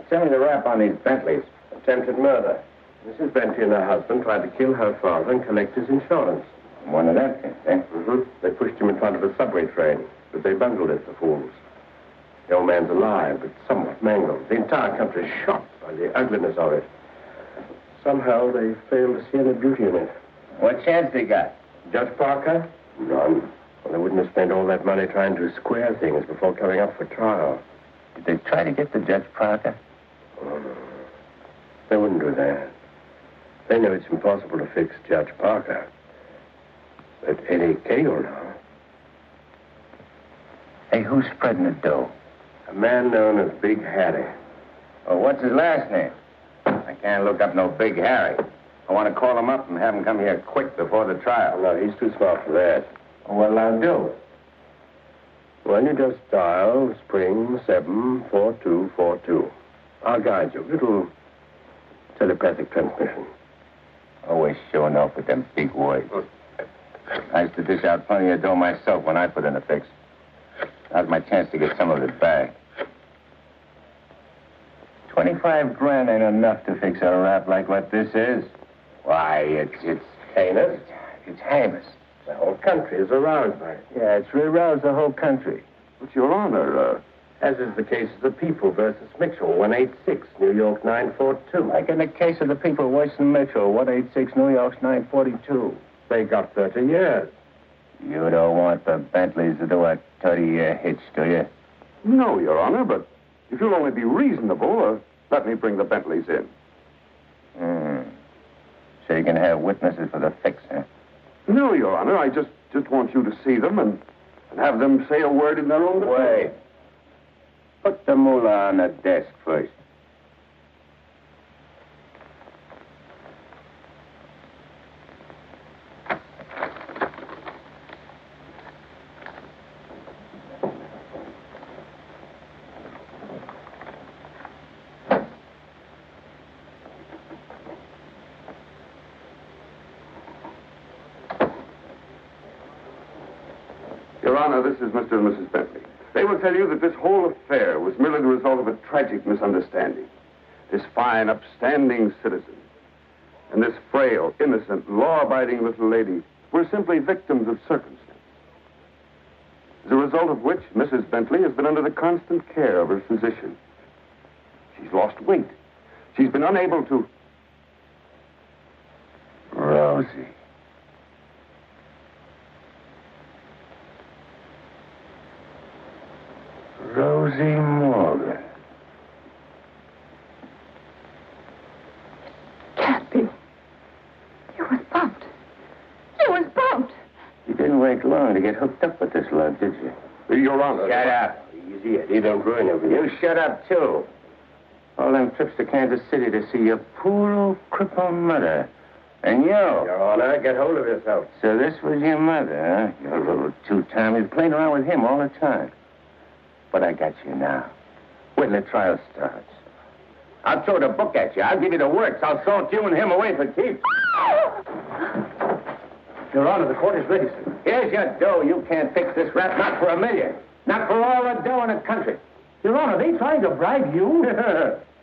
Tell me the rap on these Bentleys. Attempted murder. Mrs. Bentley and her husband tried to kill her father and collect his insurance. One of them things, eh? Mm-hmm. They pushed him in front of a subway train, but they bungled it, the fools. The old man's alive, but somewhat mangled. The entire country is shocked by the ugliness of it. Somehow they failed to see any beauty in it. What chance they got? Judge Parker? None. Well, they wouldn't have spent all that money trying to square things before coming up for trial. Did they try to get the Judge Parker? Oh, no. They wouldn't do that. They know it's impossible to fix Judge Parker. But Eddie Cagle now. Hey, who's spreading the dough? A man known as Big Harry. Well, what's his last name? I can't look up no Big Harry. I want to call him up and have him come here quick before the trial. No, he's too smart for that. What'll I do? Well, you just dial spring 74242. I'll guide you. Little telepathic transmission. Always showing off with them big words. I used to dish out plenty of dough myself when I put in a fix. Now's my chance to get some of it back. 25 grand ain't enough to fix a rap like what this is. Why, it's heinous. It's heinous. The whole country is aroused by it. Yeah, it's aroused the whole country. But, Your Honor, as is the case of the People versus Mitchell, 186, New York 942. Like in the case of the People, Western Metro, 186, New York's 942. They got 30 years. You don't want the Bentleys to do a 30-year hitch, do you? No, Your Honor, but if you'll only be reasonable, let me bring the Bentleys in. So you can have witnesses for the fix, huh? No, Your Honor, I just want you to see them and have them say a word in their own defense. Wait. Put the moolah on the desk first. Your Honor, this is Mr. and Mrs. Bentley. They will tell you that this whole affair was merely the result of a tragic misunderstanding. This fine, upstanding citizen and this frail, innocent, law-abiding little lady were simply victims of circumstance. As a result of which, Mrs. Bentley has been under the constant care of her physician. She's lost weight. She's been unable to... Rosie. Rosie Morgan. Can't be. You was bumped. You was bumped. You didn't wake to get hooked up with this lug, did you? Your Honor. Shut up. Easy, he don't ruin everything. You shut up, too. All them trips to Kansas City to see your poor old crippled mother. And you. Your Honor, get hold of yourself. So this was your mother, huh? Your little two-timer. You're playing around with him all the time. But I got you now. When the trial starts. I'll throw the book at you. I'll give you the works. I'll salt you and him away for keeps. Your Honor, the court is ready, sir. Here's your dough. You can't fix this rap, not for $1 million. Not for all the dough in the country. Your Honor, they trying to bribe you?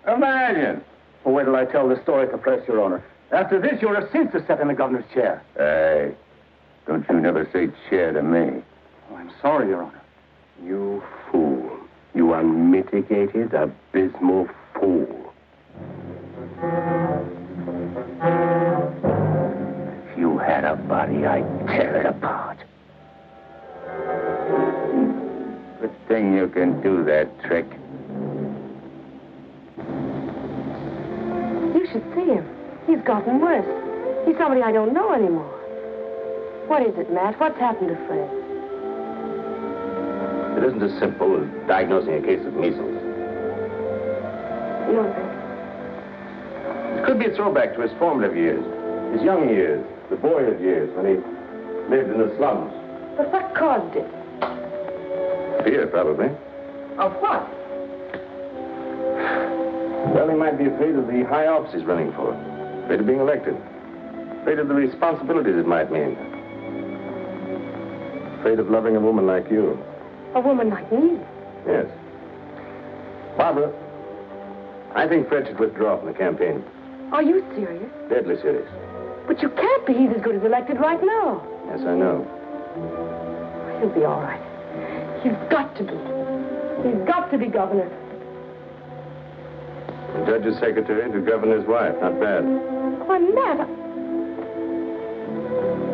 Imagine. Well, wait till I tell the story at the press, Your Honor. After this, you're a sin to sit in the governor's chair. Hey, don't you never say chair to me. Oh, I'm sorry, Your Honor. You fool. You unmitigated, abysmal fool. If you had a body, I'd tear it apart. Good thing you can do that trick. You should see him. He's gotten worse. He's somebody I don't know anymore. What is it, Matt? What's happened to Fred? It isn't as simple as diagnosing a case of measles. No. It could be a throwback to his formative years, his young years, the boyhood years when he lived in the slums. But what caused it? Fear, probably. Of what? Well, he might be afraid of the high office he's running for. Afraid of being elected. Afraid of the responsibilities it might mean. Afraid of loving a woman like you. A woman like me? Yes. Barbara, I think Fred should withdraw from the campaign. Are you serious? Deadly serious. But you can't be. He's as good as elected right now. Yes, I know. He'll be all right. He's got to be. He's got to be governor. The judge's secretary to governor's wife. Not bad. Why, Matt,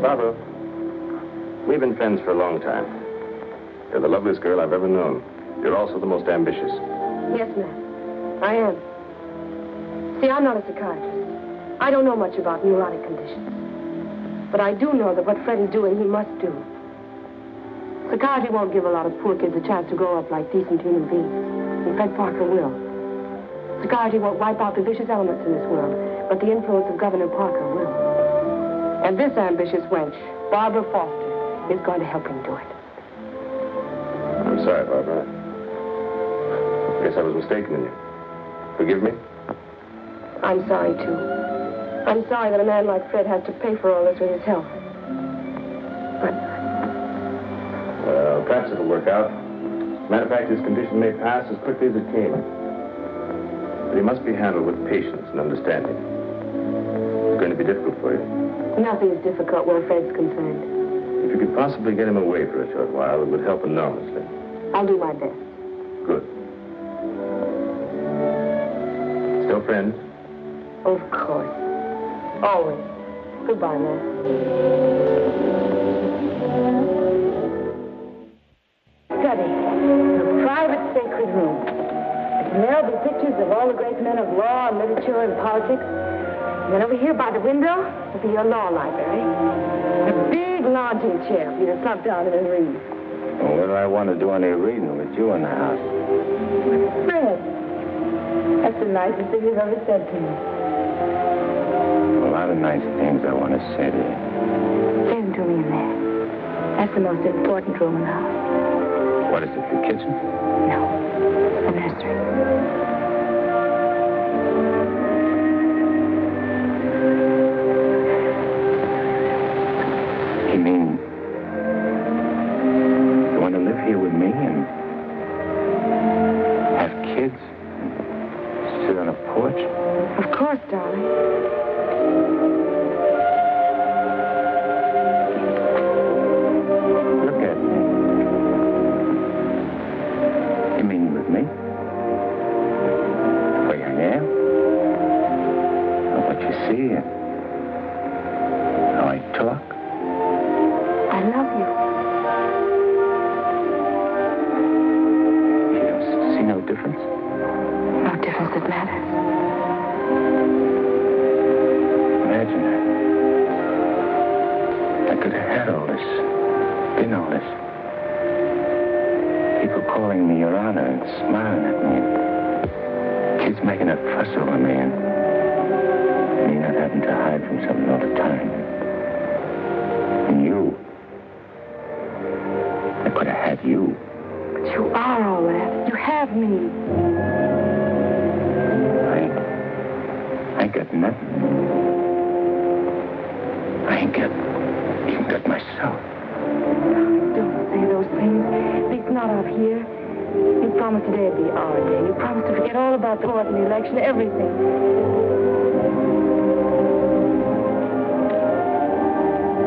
Barbara, we've been friends for a long time. You're the loveliest girl I've ever known. You're also the most ambitious. Yes, Matt. I am. See, I'm not a psychiatrist. I don't know much about neurotic conditions. But I do know that what Fred is doing, he must do. Psychiatry won't give a lot of poor kids a chance to grow up like decent human beings. And Fred Parker will. Psychiatry won't wipe out the vicious elements in this world, but the influence of Governor Parker will. And this ambitious wench, Barbara Foster, is going to help him do it. I'm sorry, Barbara. I guess I was mistaken in you. Forgive me? I'm sorry, too. I'm sorry that a man like Fred has to pay for all this with his health. But well, perhaps it'll work out. Matter of fact, his condition may pass as quickly as it came. But he must be handled with patience and understanding. It's going to be difficult for you. nothing is difficult where Fred's concerned. If you could possibly get him away for a short while, it would help enormously. I'll do my best. Good. Still friends? Of course. Always. Goodbye, man. Study. A private sacred room. There'll be pictures of all the great men of law and literature and politics. And then over here by the window will be your law library. A big lounging chair for you to slump down in and read. Well, what do I want to do any reading with you in the house? Fred, that's the nicest thing you've ever said to me. A lot of nice things I want to say to you. Say them to me in there. That's the most important room in the house. What is it, the kitchen? No, the nursery. You mean you want to live here with me and have kids and sit on a porch? Of course, darling. Look at me. You mean with me? The way I am? Or what you see and how I talk? I love you. You don't see no difference? No difference that matters. Imagine I could have had all this, been all this? People calling me Your Honor and smiling at me. Kids making a fuss over me and me not having to hide from something all the time. And you. I could have had you. But you are all that. You have me. I ain't got nothing. I ain't even got myself. Don't say those things. At least not out here. You promised today'd be our day. You promised to forget all about the court and the election, everything.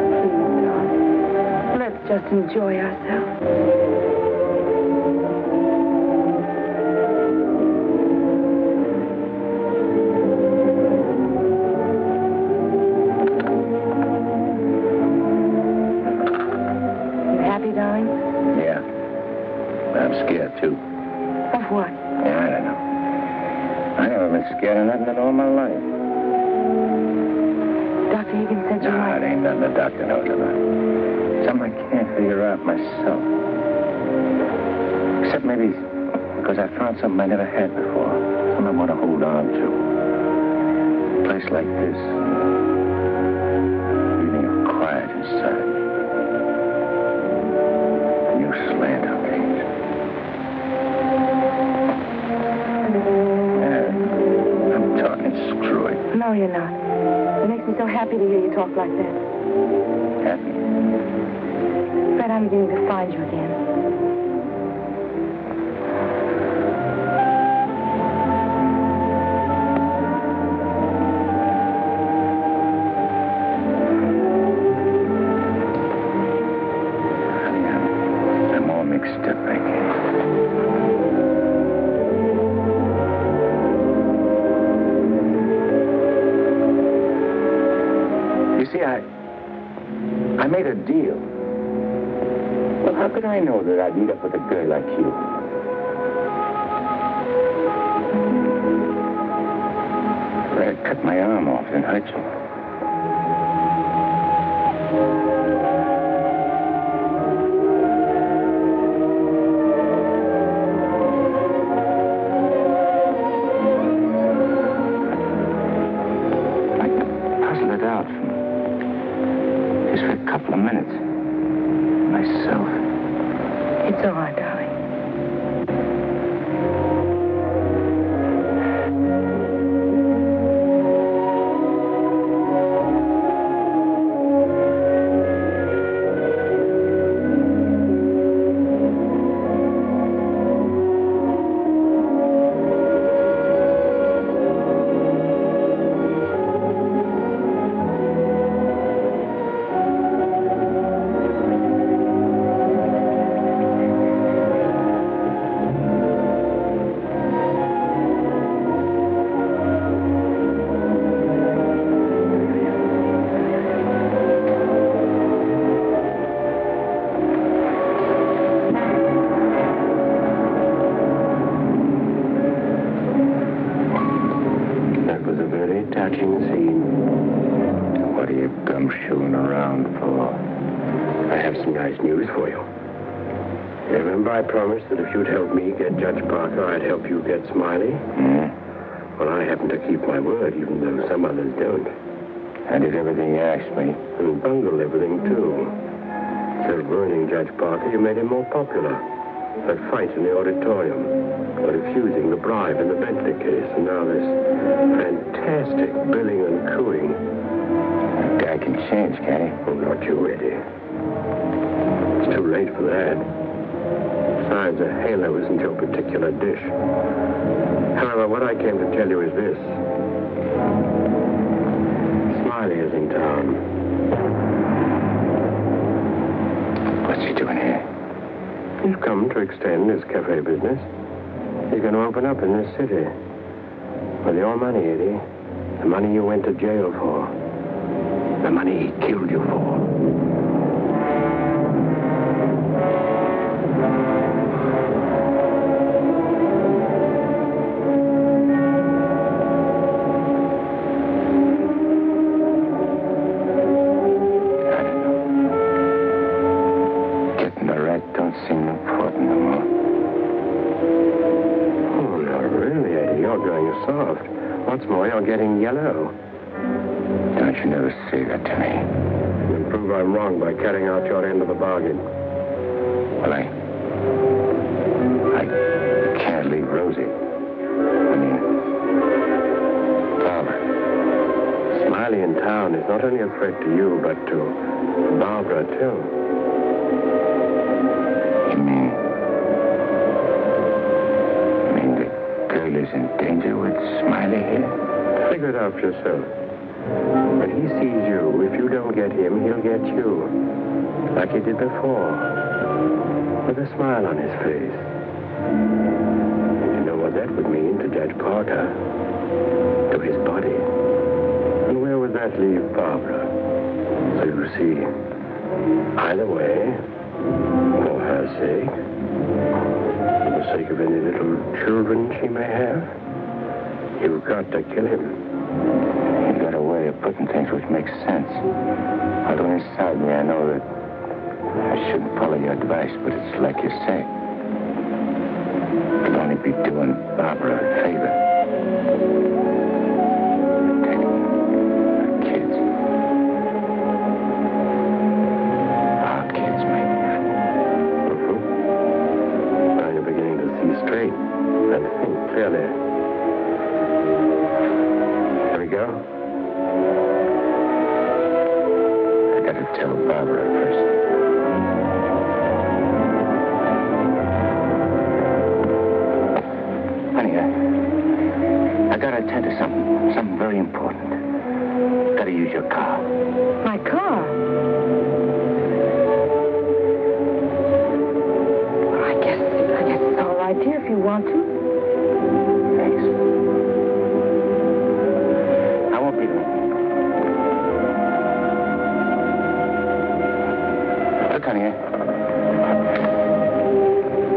Please, darling. Let's just enjoy ourselves. Too. Of what? Yeah, I don't know. I never been scared of nothing in all my life. Dr. Higgins said you might. It ain't nothing the doctor knows about. Something I can't figure out myself. Except maybe because I found something I never had before. Something I want to hold on to. A place like this. Feeling of quiet inside. New slant on things. Screw it. No, you're not. It makes me so happy to hear you talk like that. Happy? Fred, I'm beginning to find you again. Honey, I'm all mixed up, I guess. I made a deal. Well, how could I know that I'd meet up with a girl like you? I'd cut my arm off and hurt you. I puzzled it out just for a couple of minutes. Myself. It's all right, darling. I promised that if you'd help me get Judge Parker, I'd help you get Smiley. Well, I happen to keep my word, even though some others don't. I did everything you asked me. And bungled everything, too. Instead of ruining Judge Parker, you made him more popular. That fight in the auditorium, refusing the bribe in the Bentley case, and now this fantastic billing and cooing. That guy can change, can't he? Oh, not you, Eddie. It's too late for that. Besides, a halo isn't your particular dish. However, what I came to tell you is this. Smiley is in town. What's he doing here? He's come to extend his cafe business. He's going to open up in this city. With your money, Eddie. The money you went to jail for. The money he killed you for. you're going soft. What's more, you're getting yellow. Don't you never say that to me. You'll prove I'm wrong by carrying out your end of the bargain. Well, I can't leave Rosie. I mean, Barbara. Smiley in town is not only a threat to you, but to Barbara, too. You mean the girl is in danger with Smiley here? Figure it out for yourself. When he sees you, if you don't get him, he'll get you. Like he did before. With a smile on his face. You know what that would mean to Judge Parker? To his body. And where would that leave Barbara? So you see, either way, for her sake, for the sake of any little children she may have, you've got to kill him. You've got a way of putting things which makes sense. Although inside me I know that I shouldn't follow your advice, but it's like you say. It'll only be doing Barbara a favor. Protecting her kids. Our kids, mate. Now you're beginning to see straight and think clearly. Here we go. I gotta tell Barbara first. Honey, I gotta attend to something very important. Gotta use your car. My car? I guess it's all right, dear, if you want to. Thanks. I won't be long. Look, honey,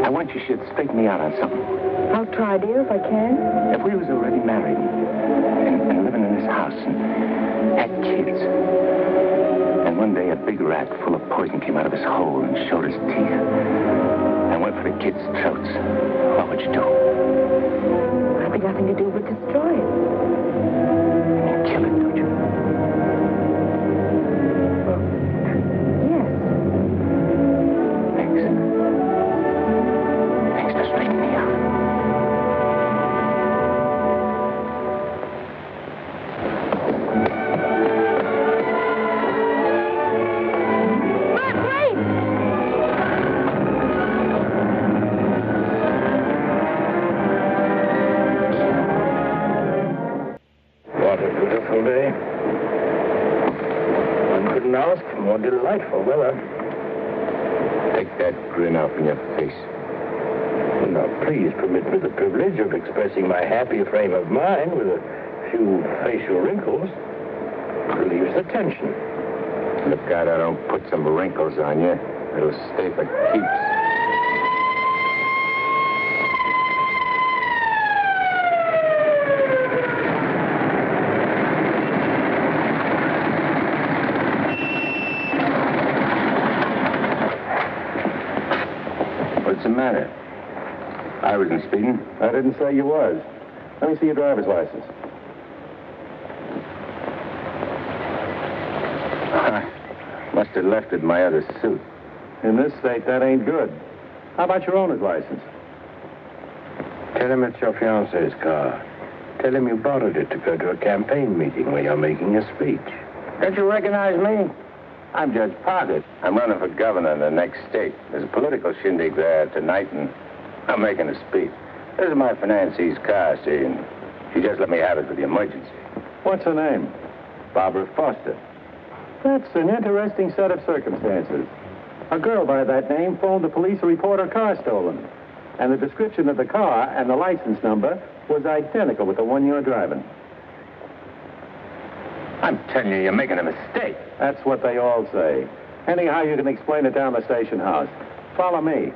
I want you should straighten me out on something. I'll try, dear, if I can. If we was already married and living in this house and had kids, and one day a big rat full of poison came out of his hole and showed his teeth and went for the kids' throats, what would you do? There'll be nothing to do but destroy it. You'd kill it, don't you? Yes. Thanks. Thanks for straightening me out. What a beautiful day. One couldn't ask for more delightful weather. Take that grin off in your face. Now, please permit me the privilege of expressing my happy frame of mind with a few facial wrinkles. Relieves the tension. Look out I don't put some wrinkles on you. It'll stay for keeps. What's the matter? I wasn't speeding. I didn't say you was. Let me see your driver's license. Must have left it in my other suit. In this state, that ain't good. How about your owner's license? Tell him it's your fiancé's car. Tell him you borrowed it to go to a campaign meeting where you're making a speech. Don't you recognize me? I'm Judge Parker. I'm running for governor in the next state. There's a political shindig there tonight, and I'm making a speech. This is my financier's car, see, and she just let me have it for the emergency. What's her name? Barbara Foster. That's an interesting set of circumstances. A girl by that name phoned the police to report her car stolen. And the description of the car and the license number was identical with the one you're driving. I'm telling you, you're making a mistake. That's what they all say. Anyhow, you can explain it down the station house. Follow me.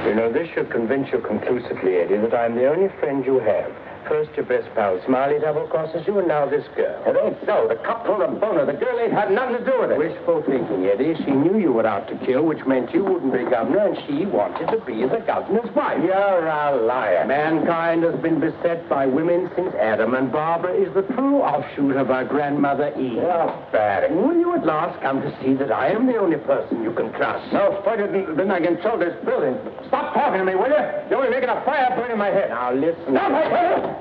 You know, this should convince you conclusively, Eddie, that I'm the only friend you have. First your best pal Smiley double-crosses you, and now this girl. It ain't so. The cop pulled a boner. The girl ain't had nothing to do with it. Wishful thinking, Eddie. She knew you were out to kill, which meant you wouldn't be governor, and she wanted to be the governor's wife. You're a liar. Mankind has been beset by women since Adam, and Barbara is the true offshoot of our grandmother Eve. You're bad. Will you at last come to see that I am the only person you can trust? So further than I control this building. Stop talking to me, will you? You're only making a fire burn in my head. Now, listen. Stop it!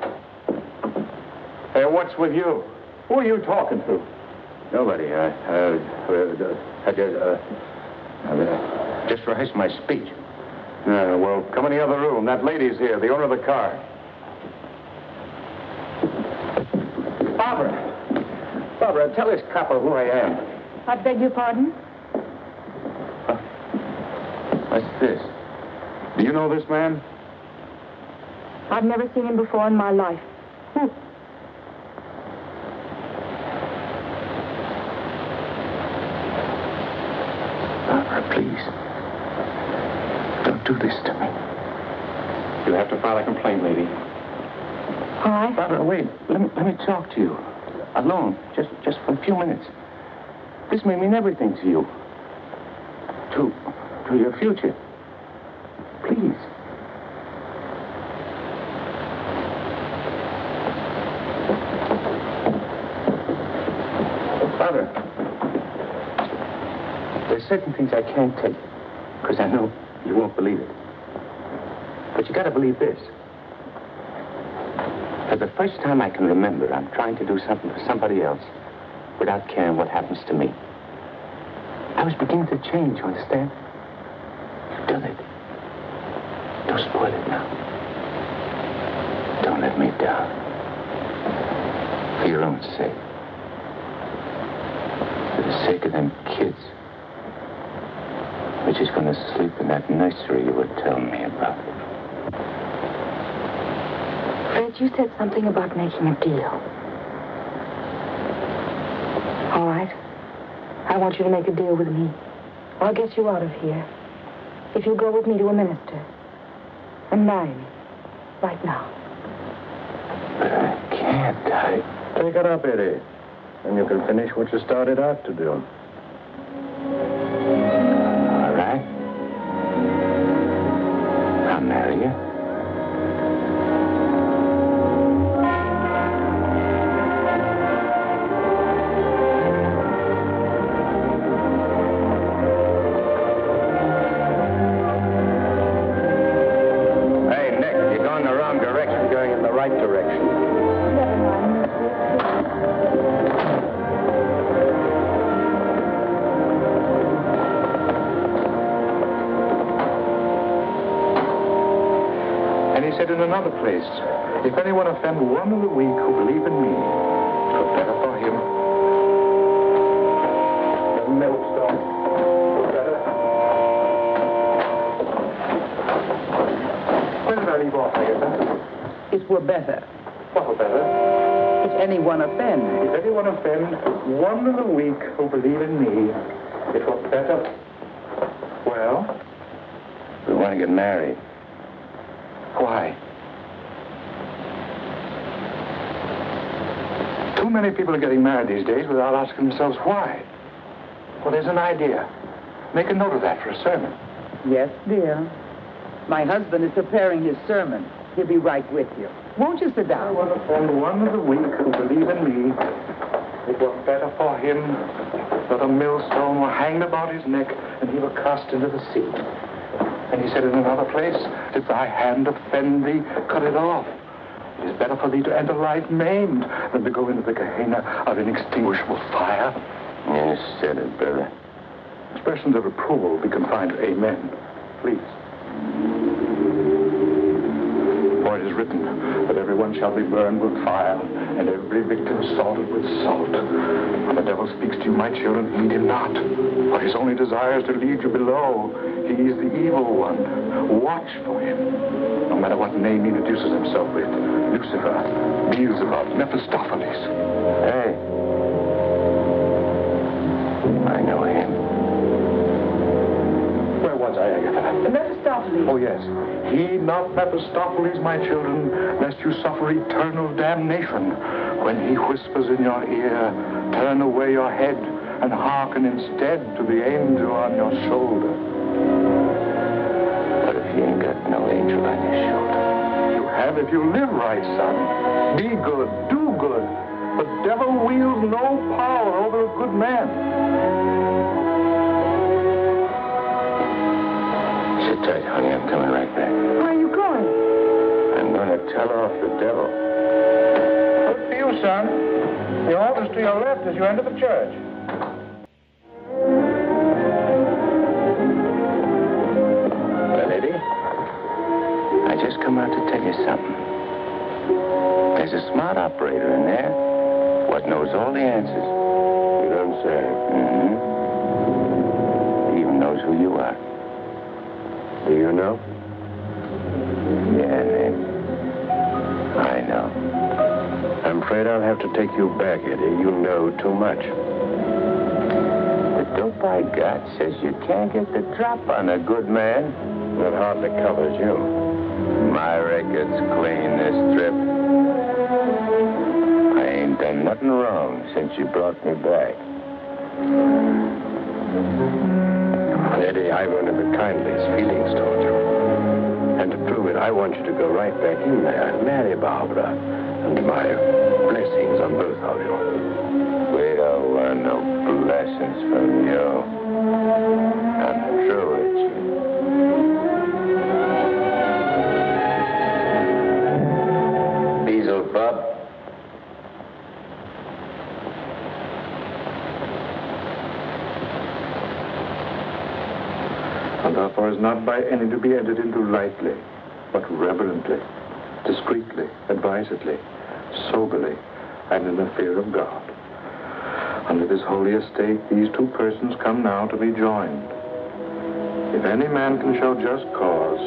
Hey, what's with you? Who are you talking to? Nobody. Just rehearsed my speech. Well, come in the other room. That lady's here, the owner of the car. Barbara, tell this copper who I am. I beg your pardon? What's this? Do you know this man? I've never seen him before in my life. Who? Barbara, please. Don't do this to me. You'll have to file a complaint, lady. All right. Barbara, wait. Let me talk to you. Alone. Just for a few minutes. This may mean everything to you. To your future. Please. Father, there's certain things I can't tell you, because I know you won't believe it. But you gotta believe this. For the first time I can remember, I'm trying to do something for somebody else without caring what happens to me. I was beginning to change, you understand? You've done it. Don't spoil it now. Don't let me down. For your own sake. For the sake of them kids. Which is going to sleep in that nursery you were telling me about. Fred, you said something about making a deal. All right. I want you to make a deal with me. I'll get you out of here. If you go with me to a minister. And marry me. Right now. But I can't. Take it up, Eddie. And you can finish what you started out to do. All right. I'll marry you. In another place, if anyone offend one of the weak who believe in me, it were better for him. The millstone were better. Where did I leave off, Agatha? It were better. What were better? If anyone offend. If anyone offend one of the weak who believe in me, it were better. Well? We want to get married. Why? Too many people are getting married these days without asking themselves why. Well, there's an idea. Make a note of that for a sermon. Yes, dear. My husband is preparing his sermon. He'll be right with you. Won't you sit down? I want to offend one of the weak who believe in me. It were better for him that a millstone were hanged about his neck and he were cast into the sea. And he said in another place, if thy hand offend thee, cut it off. It is better for thee to enter life maimed than to go into the Gehenna of inextinguishable fire. You said it, brother. Expressions of approval be confined to amen. Please. For it is written that everyone shall be burned with fire, and every victim salted with salt. When the devil speaks to you, my children, heed him not. For his only desire is to lead you below. He is the evil one. Watch for him. No matter what name he introduces himself with. Lucifer, Beelzebub, Mephistopheles. Hey. I know him. Where was I, Agatha? Mephistopheles. Mephistopheles. Oh, yes. Heed not Mephistopheles, my children, lest you suffer eternal damnation. When he whispers in your ear, turn away your head and hearken instead to the angel on your shoulder. But if you ain't got no angel on your shoulder? You have if you live right, son. Be good, do good. The devil wields no power over a good man. Sit tight, honey. I'm coming right back. Where are you going? I'm going to tell off the devil. Good for you, son. The altar's to your left as you enter the church. Well, Eddie, I just come out to tell you something. There's a smart operator in there what knows all the answers. You don't say. Mm-hmm. He even knows who you are. Do you know? Yeah, Nick. I know. I'm afraid I'll have to take you back, Eddie. You know too much. The dope I got says you can't get the drop on a good man. That hardly covers you. My record's clean this trip. I ain't done nothing wrong since you brought me back. Eddie, I've only the kindliest feelings toward you. And to prove it, I want you to go right back in there and marry Barbara. And my blessings on both of you. We don't want no blessings from you. I'm through with you. Beelzebub. And therefore is not by any to be entered into lightly, but reverently, discreetly, advisedly, soberly, and in the fear of God. Under this holy estate, these two persons come now to be joined. If any man can show just cause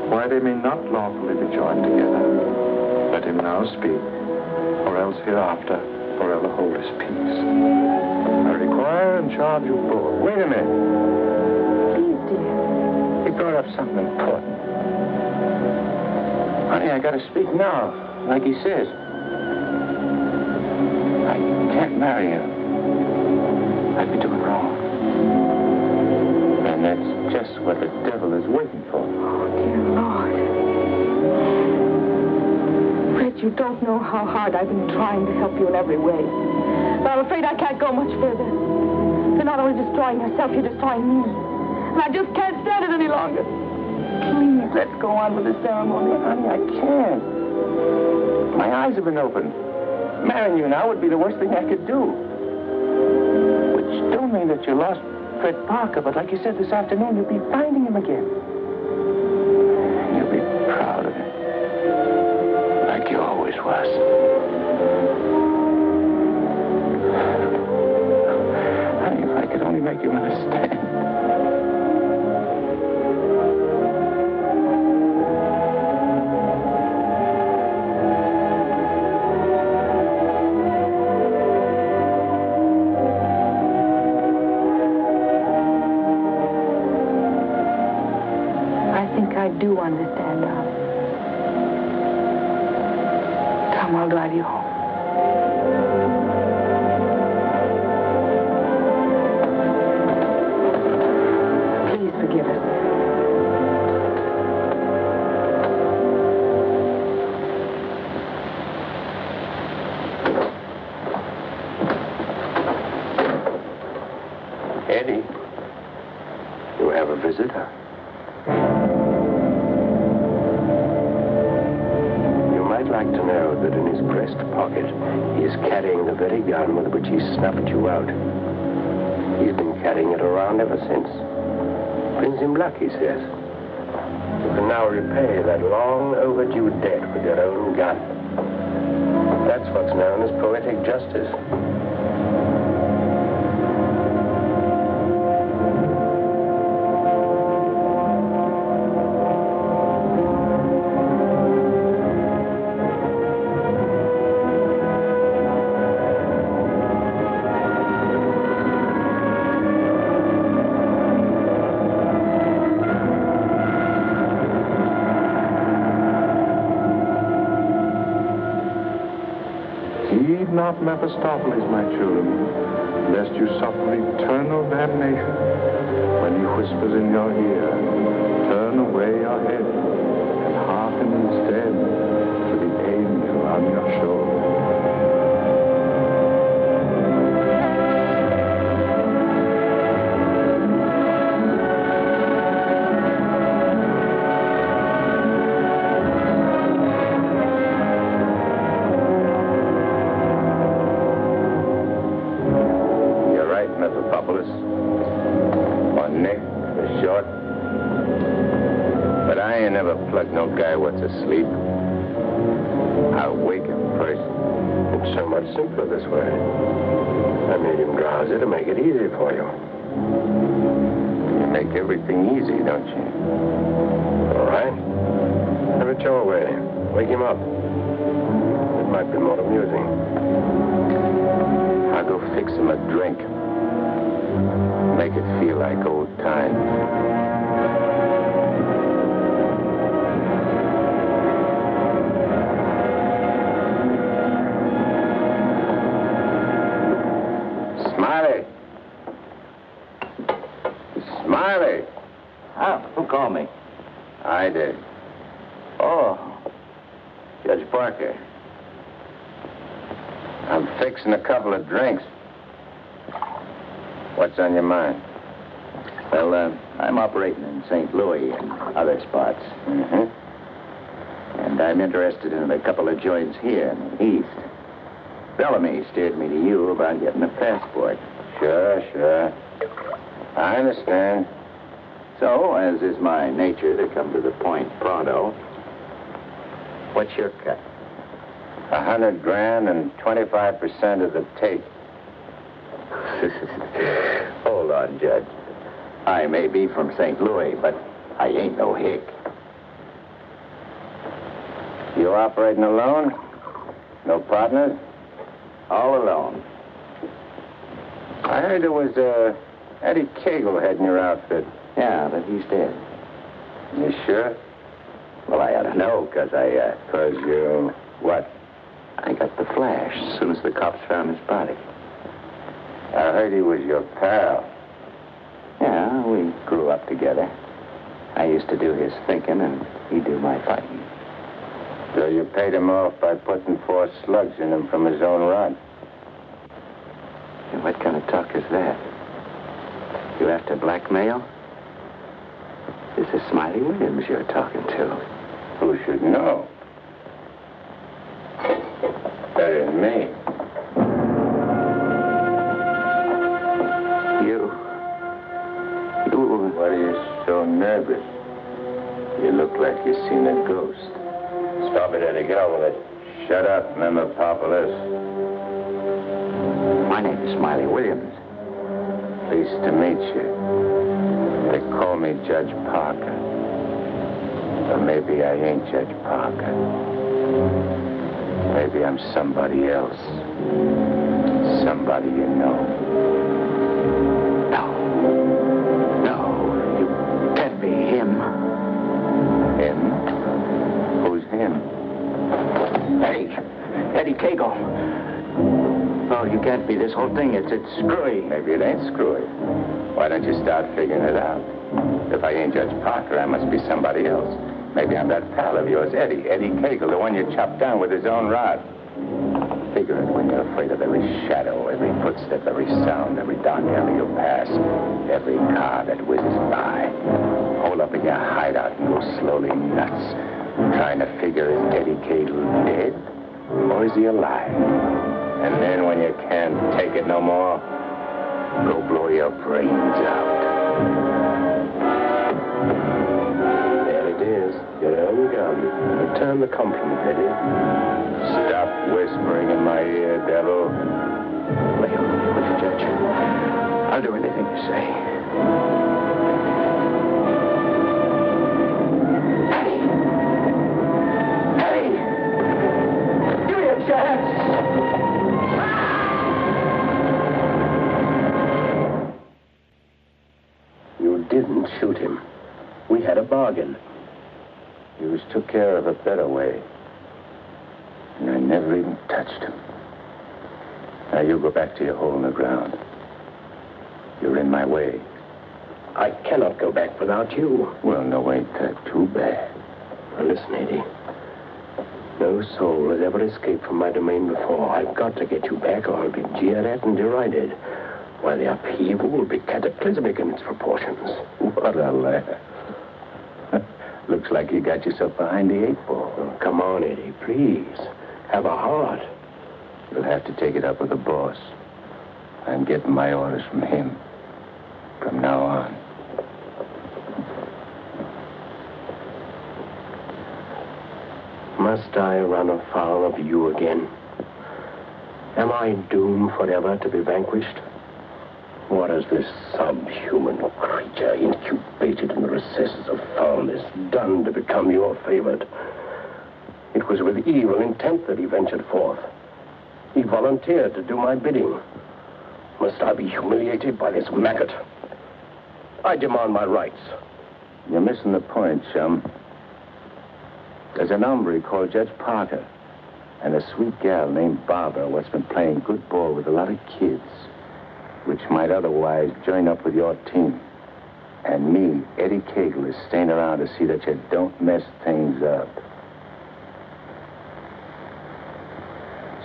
why they may not lawfully be joined together, let him now speak, or else hereafter forever hold his peace. I require and charge you both. Wait a minute. Please, dear. He brought up something important. Honey, I gotta speak now, like he says. I can't marry you. I'd be doing wrong. And that's just what the devil is waiting for. Oh, dear Lord. Fred, you don't know how hard I've been trying to help you in every way. But I'm afraid I can't go much further. You're not only destroying yourself, you're destroying me. And I just can't stand it any longer. Please, let's go on with the ceremony. Honey, I can't. My eyes have been opened. Marrying you now would be the worst thing I could do. Which don't mean that you lost Fred Parker, but like you said this afternoon, you'll be finding him again. And you'll be proud of him. Like you always was. Honey, if I could only make you understand. I do understand, darling. Come, I'll drive you home. Please forgive us. Eddie, you have a visitor. Like to know that in his breast pocket he is carrying the very gun with which he snuffed you out. He's been carrying it around ever since. Brings him luck, he says. You can now repay that long overdue debt with your own gun. That's what's known as poetic justice. Heed not Mephistopheles, my children, lest you suffer eternal damnation when he whispers in your ear, turn away your head and hearken instead to the angel on your shoulder. Plug no guy what's asleep. I'll wake him first. It's so much simpler this way. I made him drowsy to make it easy for you. You make everything easy, don't you? All right. Have it your way. Wake him up. It might be more amusing. I'll go fix him a drink. Make it feel like old times. Smiley! Ah, who called me? I did. Oh, Judge Parker. I'm fixing a couple of drinks. What's on your mind? well, I'm operating in St. Louis and other spots. Mm-hmm. And I'm interested in a couple of joints here in the East. Bellamy steered me to you about getting a passport. Sure. I understand. So, as is my nature to come to the point pronto, what's your cut? $100,000 and 25% of the take. Hold on, Judge. I may be from St. Louis, but I ain't no hick. You operating alone? No partners? All alone. I heard there was Eddie Cagle heading your outfit. Yeah, but he's dead. You sure? Well, I ought to know, because Because you... what? I got the flash as soon as the cops found his body. I heard he was your pal. Yeah, we grew up together. I used to do his thinking, and he'd do my fighting. So you paid him off by putting 4 slugs in him from his own rod. And what kind of talk is that? You after blackmail? This is Smiley Williams you're talking to. Who should know? Better than me. You... What are you so nervous? You look like you've seen a ghost. Stop it, Eddie. Get on with it. Shut up, Memopopoulos. My name is Smiley Williams. Pleased to meet you. They call me Judge Parker. Or maybe I ain't Judge Parker. Maybe I'm somebody else. Somebody you know. No, you can't be him. Him? Who's him? Eddie Cagle. Oh, you can't be. This whole thing, it's screwy. Maybe it ain't screwy. Why don't you start figuring it out? If I ain't Judge Parker, I must be somebody else. Maybe I'm that pal of yours, Eddie Cagle, the one you chopped down with his own rod. Figure it when you're afraid of every shadow, every footstep, every sound, every dark alley you pass, every car that whizzes by. Hole up in your hideout and go slowly nuts, trying to figure is Eddie Cagle dead or is he alive? And then when you can't take it no more, go blow your brains out. There it is. Your own gun. Return the compliment, Eddie. Stop whispering in my ear, devil. Lay on with the Judge. I'll do anything you say. Eddie! Give me a chance! You didn't shoot him. We had a bargain. You took care of a better way. And I never even touched him. Now, you go back to your hole in the ground. You're in my way. I cannot go back without you. Well, no, ain't that too bad. Now, listen, Eddie. No soul has ever escaped from my domain before. I've got to get you back or I'll be jeered at and derided. While the upheaval will be cataclysmic in its proportions. What a laugh. Looks like you got yourself behind the 8 ball. Oh, come on, Eddie, please. Have a heart. You'll have to take it up with the boss. I'm getting my orders from him. From now on. Must I run afoul of you again? Am I doomed forever to be vanquished? What has this subhuman creature incubated in the recesses of foulness done to become your favorite? It was with evil intent that he ventured forth. He volunteered to do my bidding. Must I be humiliated by this maggot? I demand my rights. You're missing the point, chum. There's an hombre called Judge Parker and a sweet gal named Barbara what's been playing good ball with a lot of kids, which might otherwise join up with your team. And me, Eddie Cagle, is staying around to see that you don't mess things up.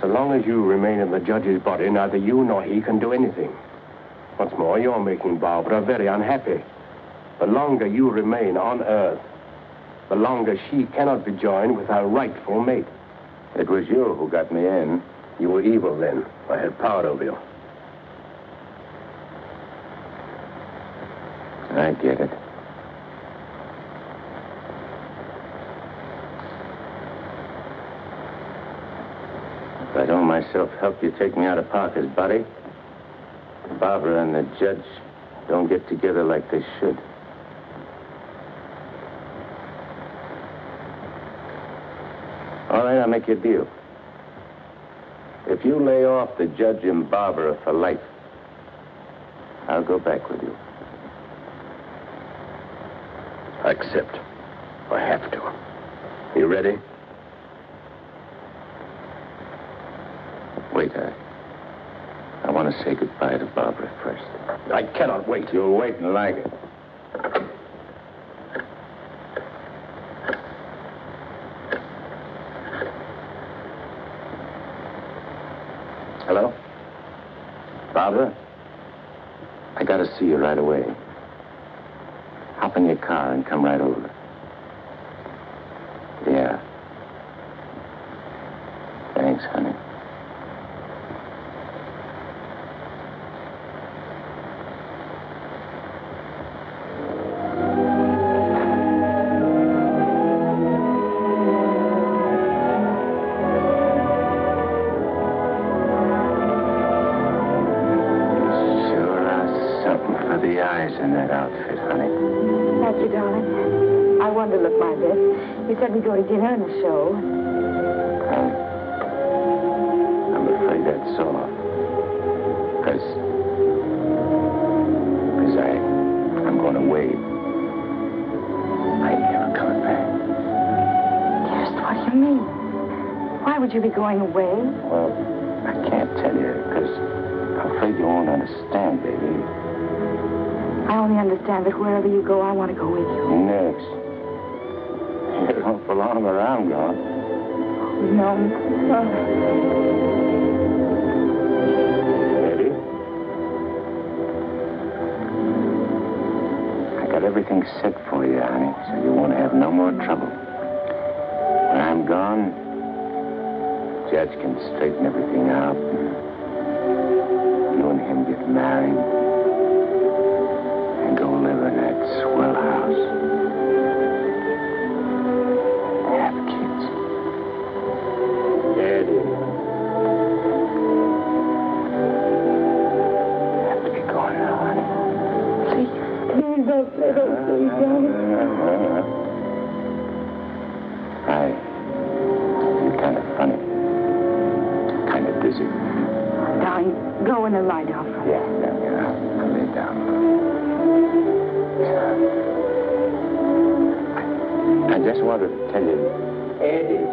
So long as you remain in the judge's body, neither you nor he can do anything. What's more, you're making Barbara very unhappy. The longer you remain on Earth, the longer she cannot be joined with her rightful mate. It was you who got me in. You were evil then. I had power over you. I get it. If I don't myself help you take me out of Parker's body, Barbara and the judge don't get together like they should. All right, I'll make you a deal. If you lay off the judge and Barbara for life, I'll go back with you. I accept. I have to. You ready? Wait, I want to say goodbye to Barbara first. I cannot wait. You'll wait and like it. Hello? Barbara? I gotta see you right away. Hop in your car and come right over. Yeah. Thanks, honey. In that outfit, honey. Thank you, darling. I wanted to look my best. You said we'd go to dinner and a show. I'm afraid that's all. Because I'm going away. I ain't never coming back. Dearest, what do you mean? Why would you be going away? Well, I can't tell you, because I'm afraid you won't understand, baby. I only understand that wherever you go, I want to go with you. Next. You don't belong where I'm going. No. Eddie? I got everything set for you, honey, so you won't have no more trouble. When I'm gone, Judge can straighten everything out. You and him get married. And go live in that swell house. Have kids. Eddie. I have to be going now, honey. Please don't let us please don't. You're kind of funny. Kind of dizzy. Darling, go in and lie down. Yeah. I'll lay down. I just wanted to tell you, Eddie.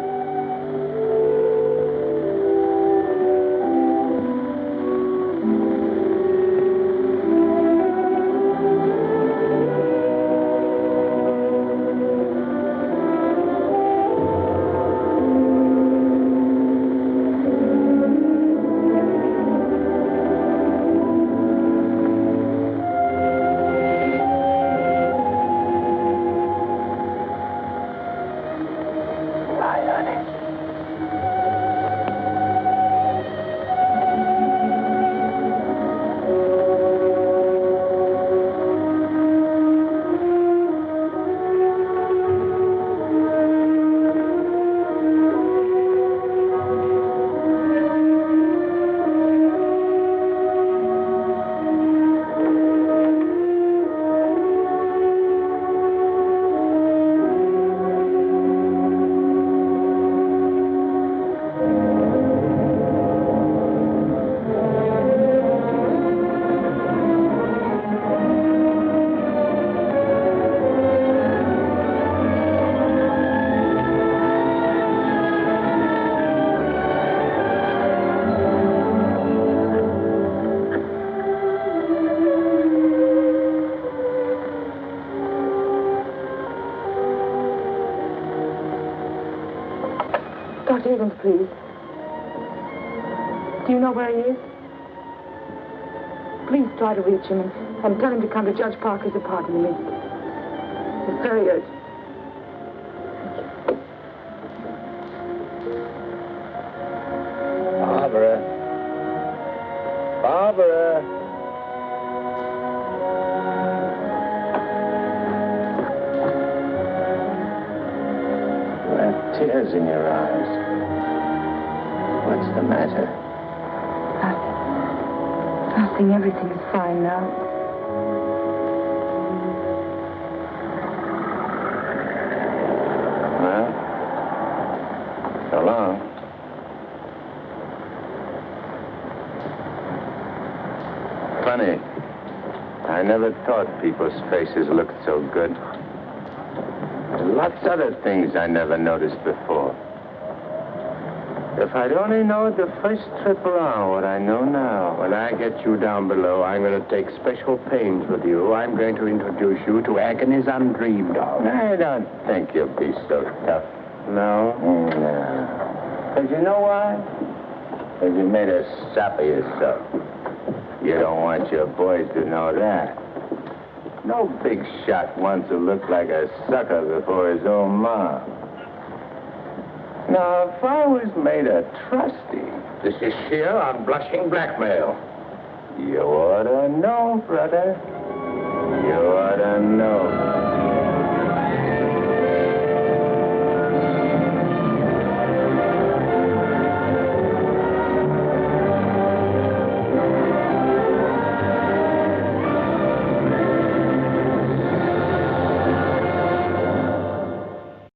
Dr. Higgins, please. Do you know where he is? Please try to reach him and tell him to come to Judge Parker's apartment immediately. It's very urgent. Barbara. Barbara. You have tears in your eyes. What's the matter? Nothing. Everything is fine now. Well, so long. Funny. I never thought people's faces looked so good. There's lots of other things I never noticed before. If I'd only known the first trip around what I know now, when I get you down below, I'm going to take special pains with you. I'm going to introduce you to agonies undreamed of. I don't think you'll be so tough. No? No. Because you know why? Because you made a sap of yourself. You don't want your boys to know that. No big shot wants to look like a sucker before his own mom. Now, if I was made a trustee... This is sheer unblushing blackmail. You ought to know, brother. You ought to know.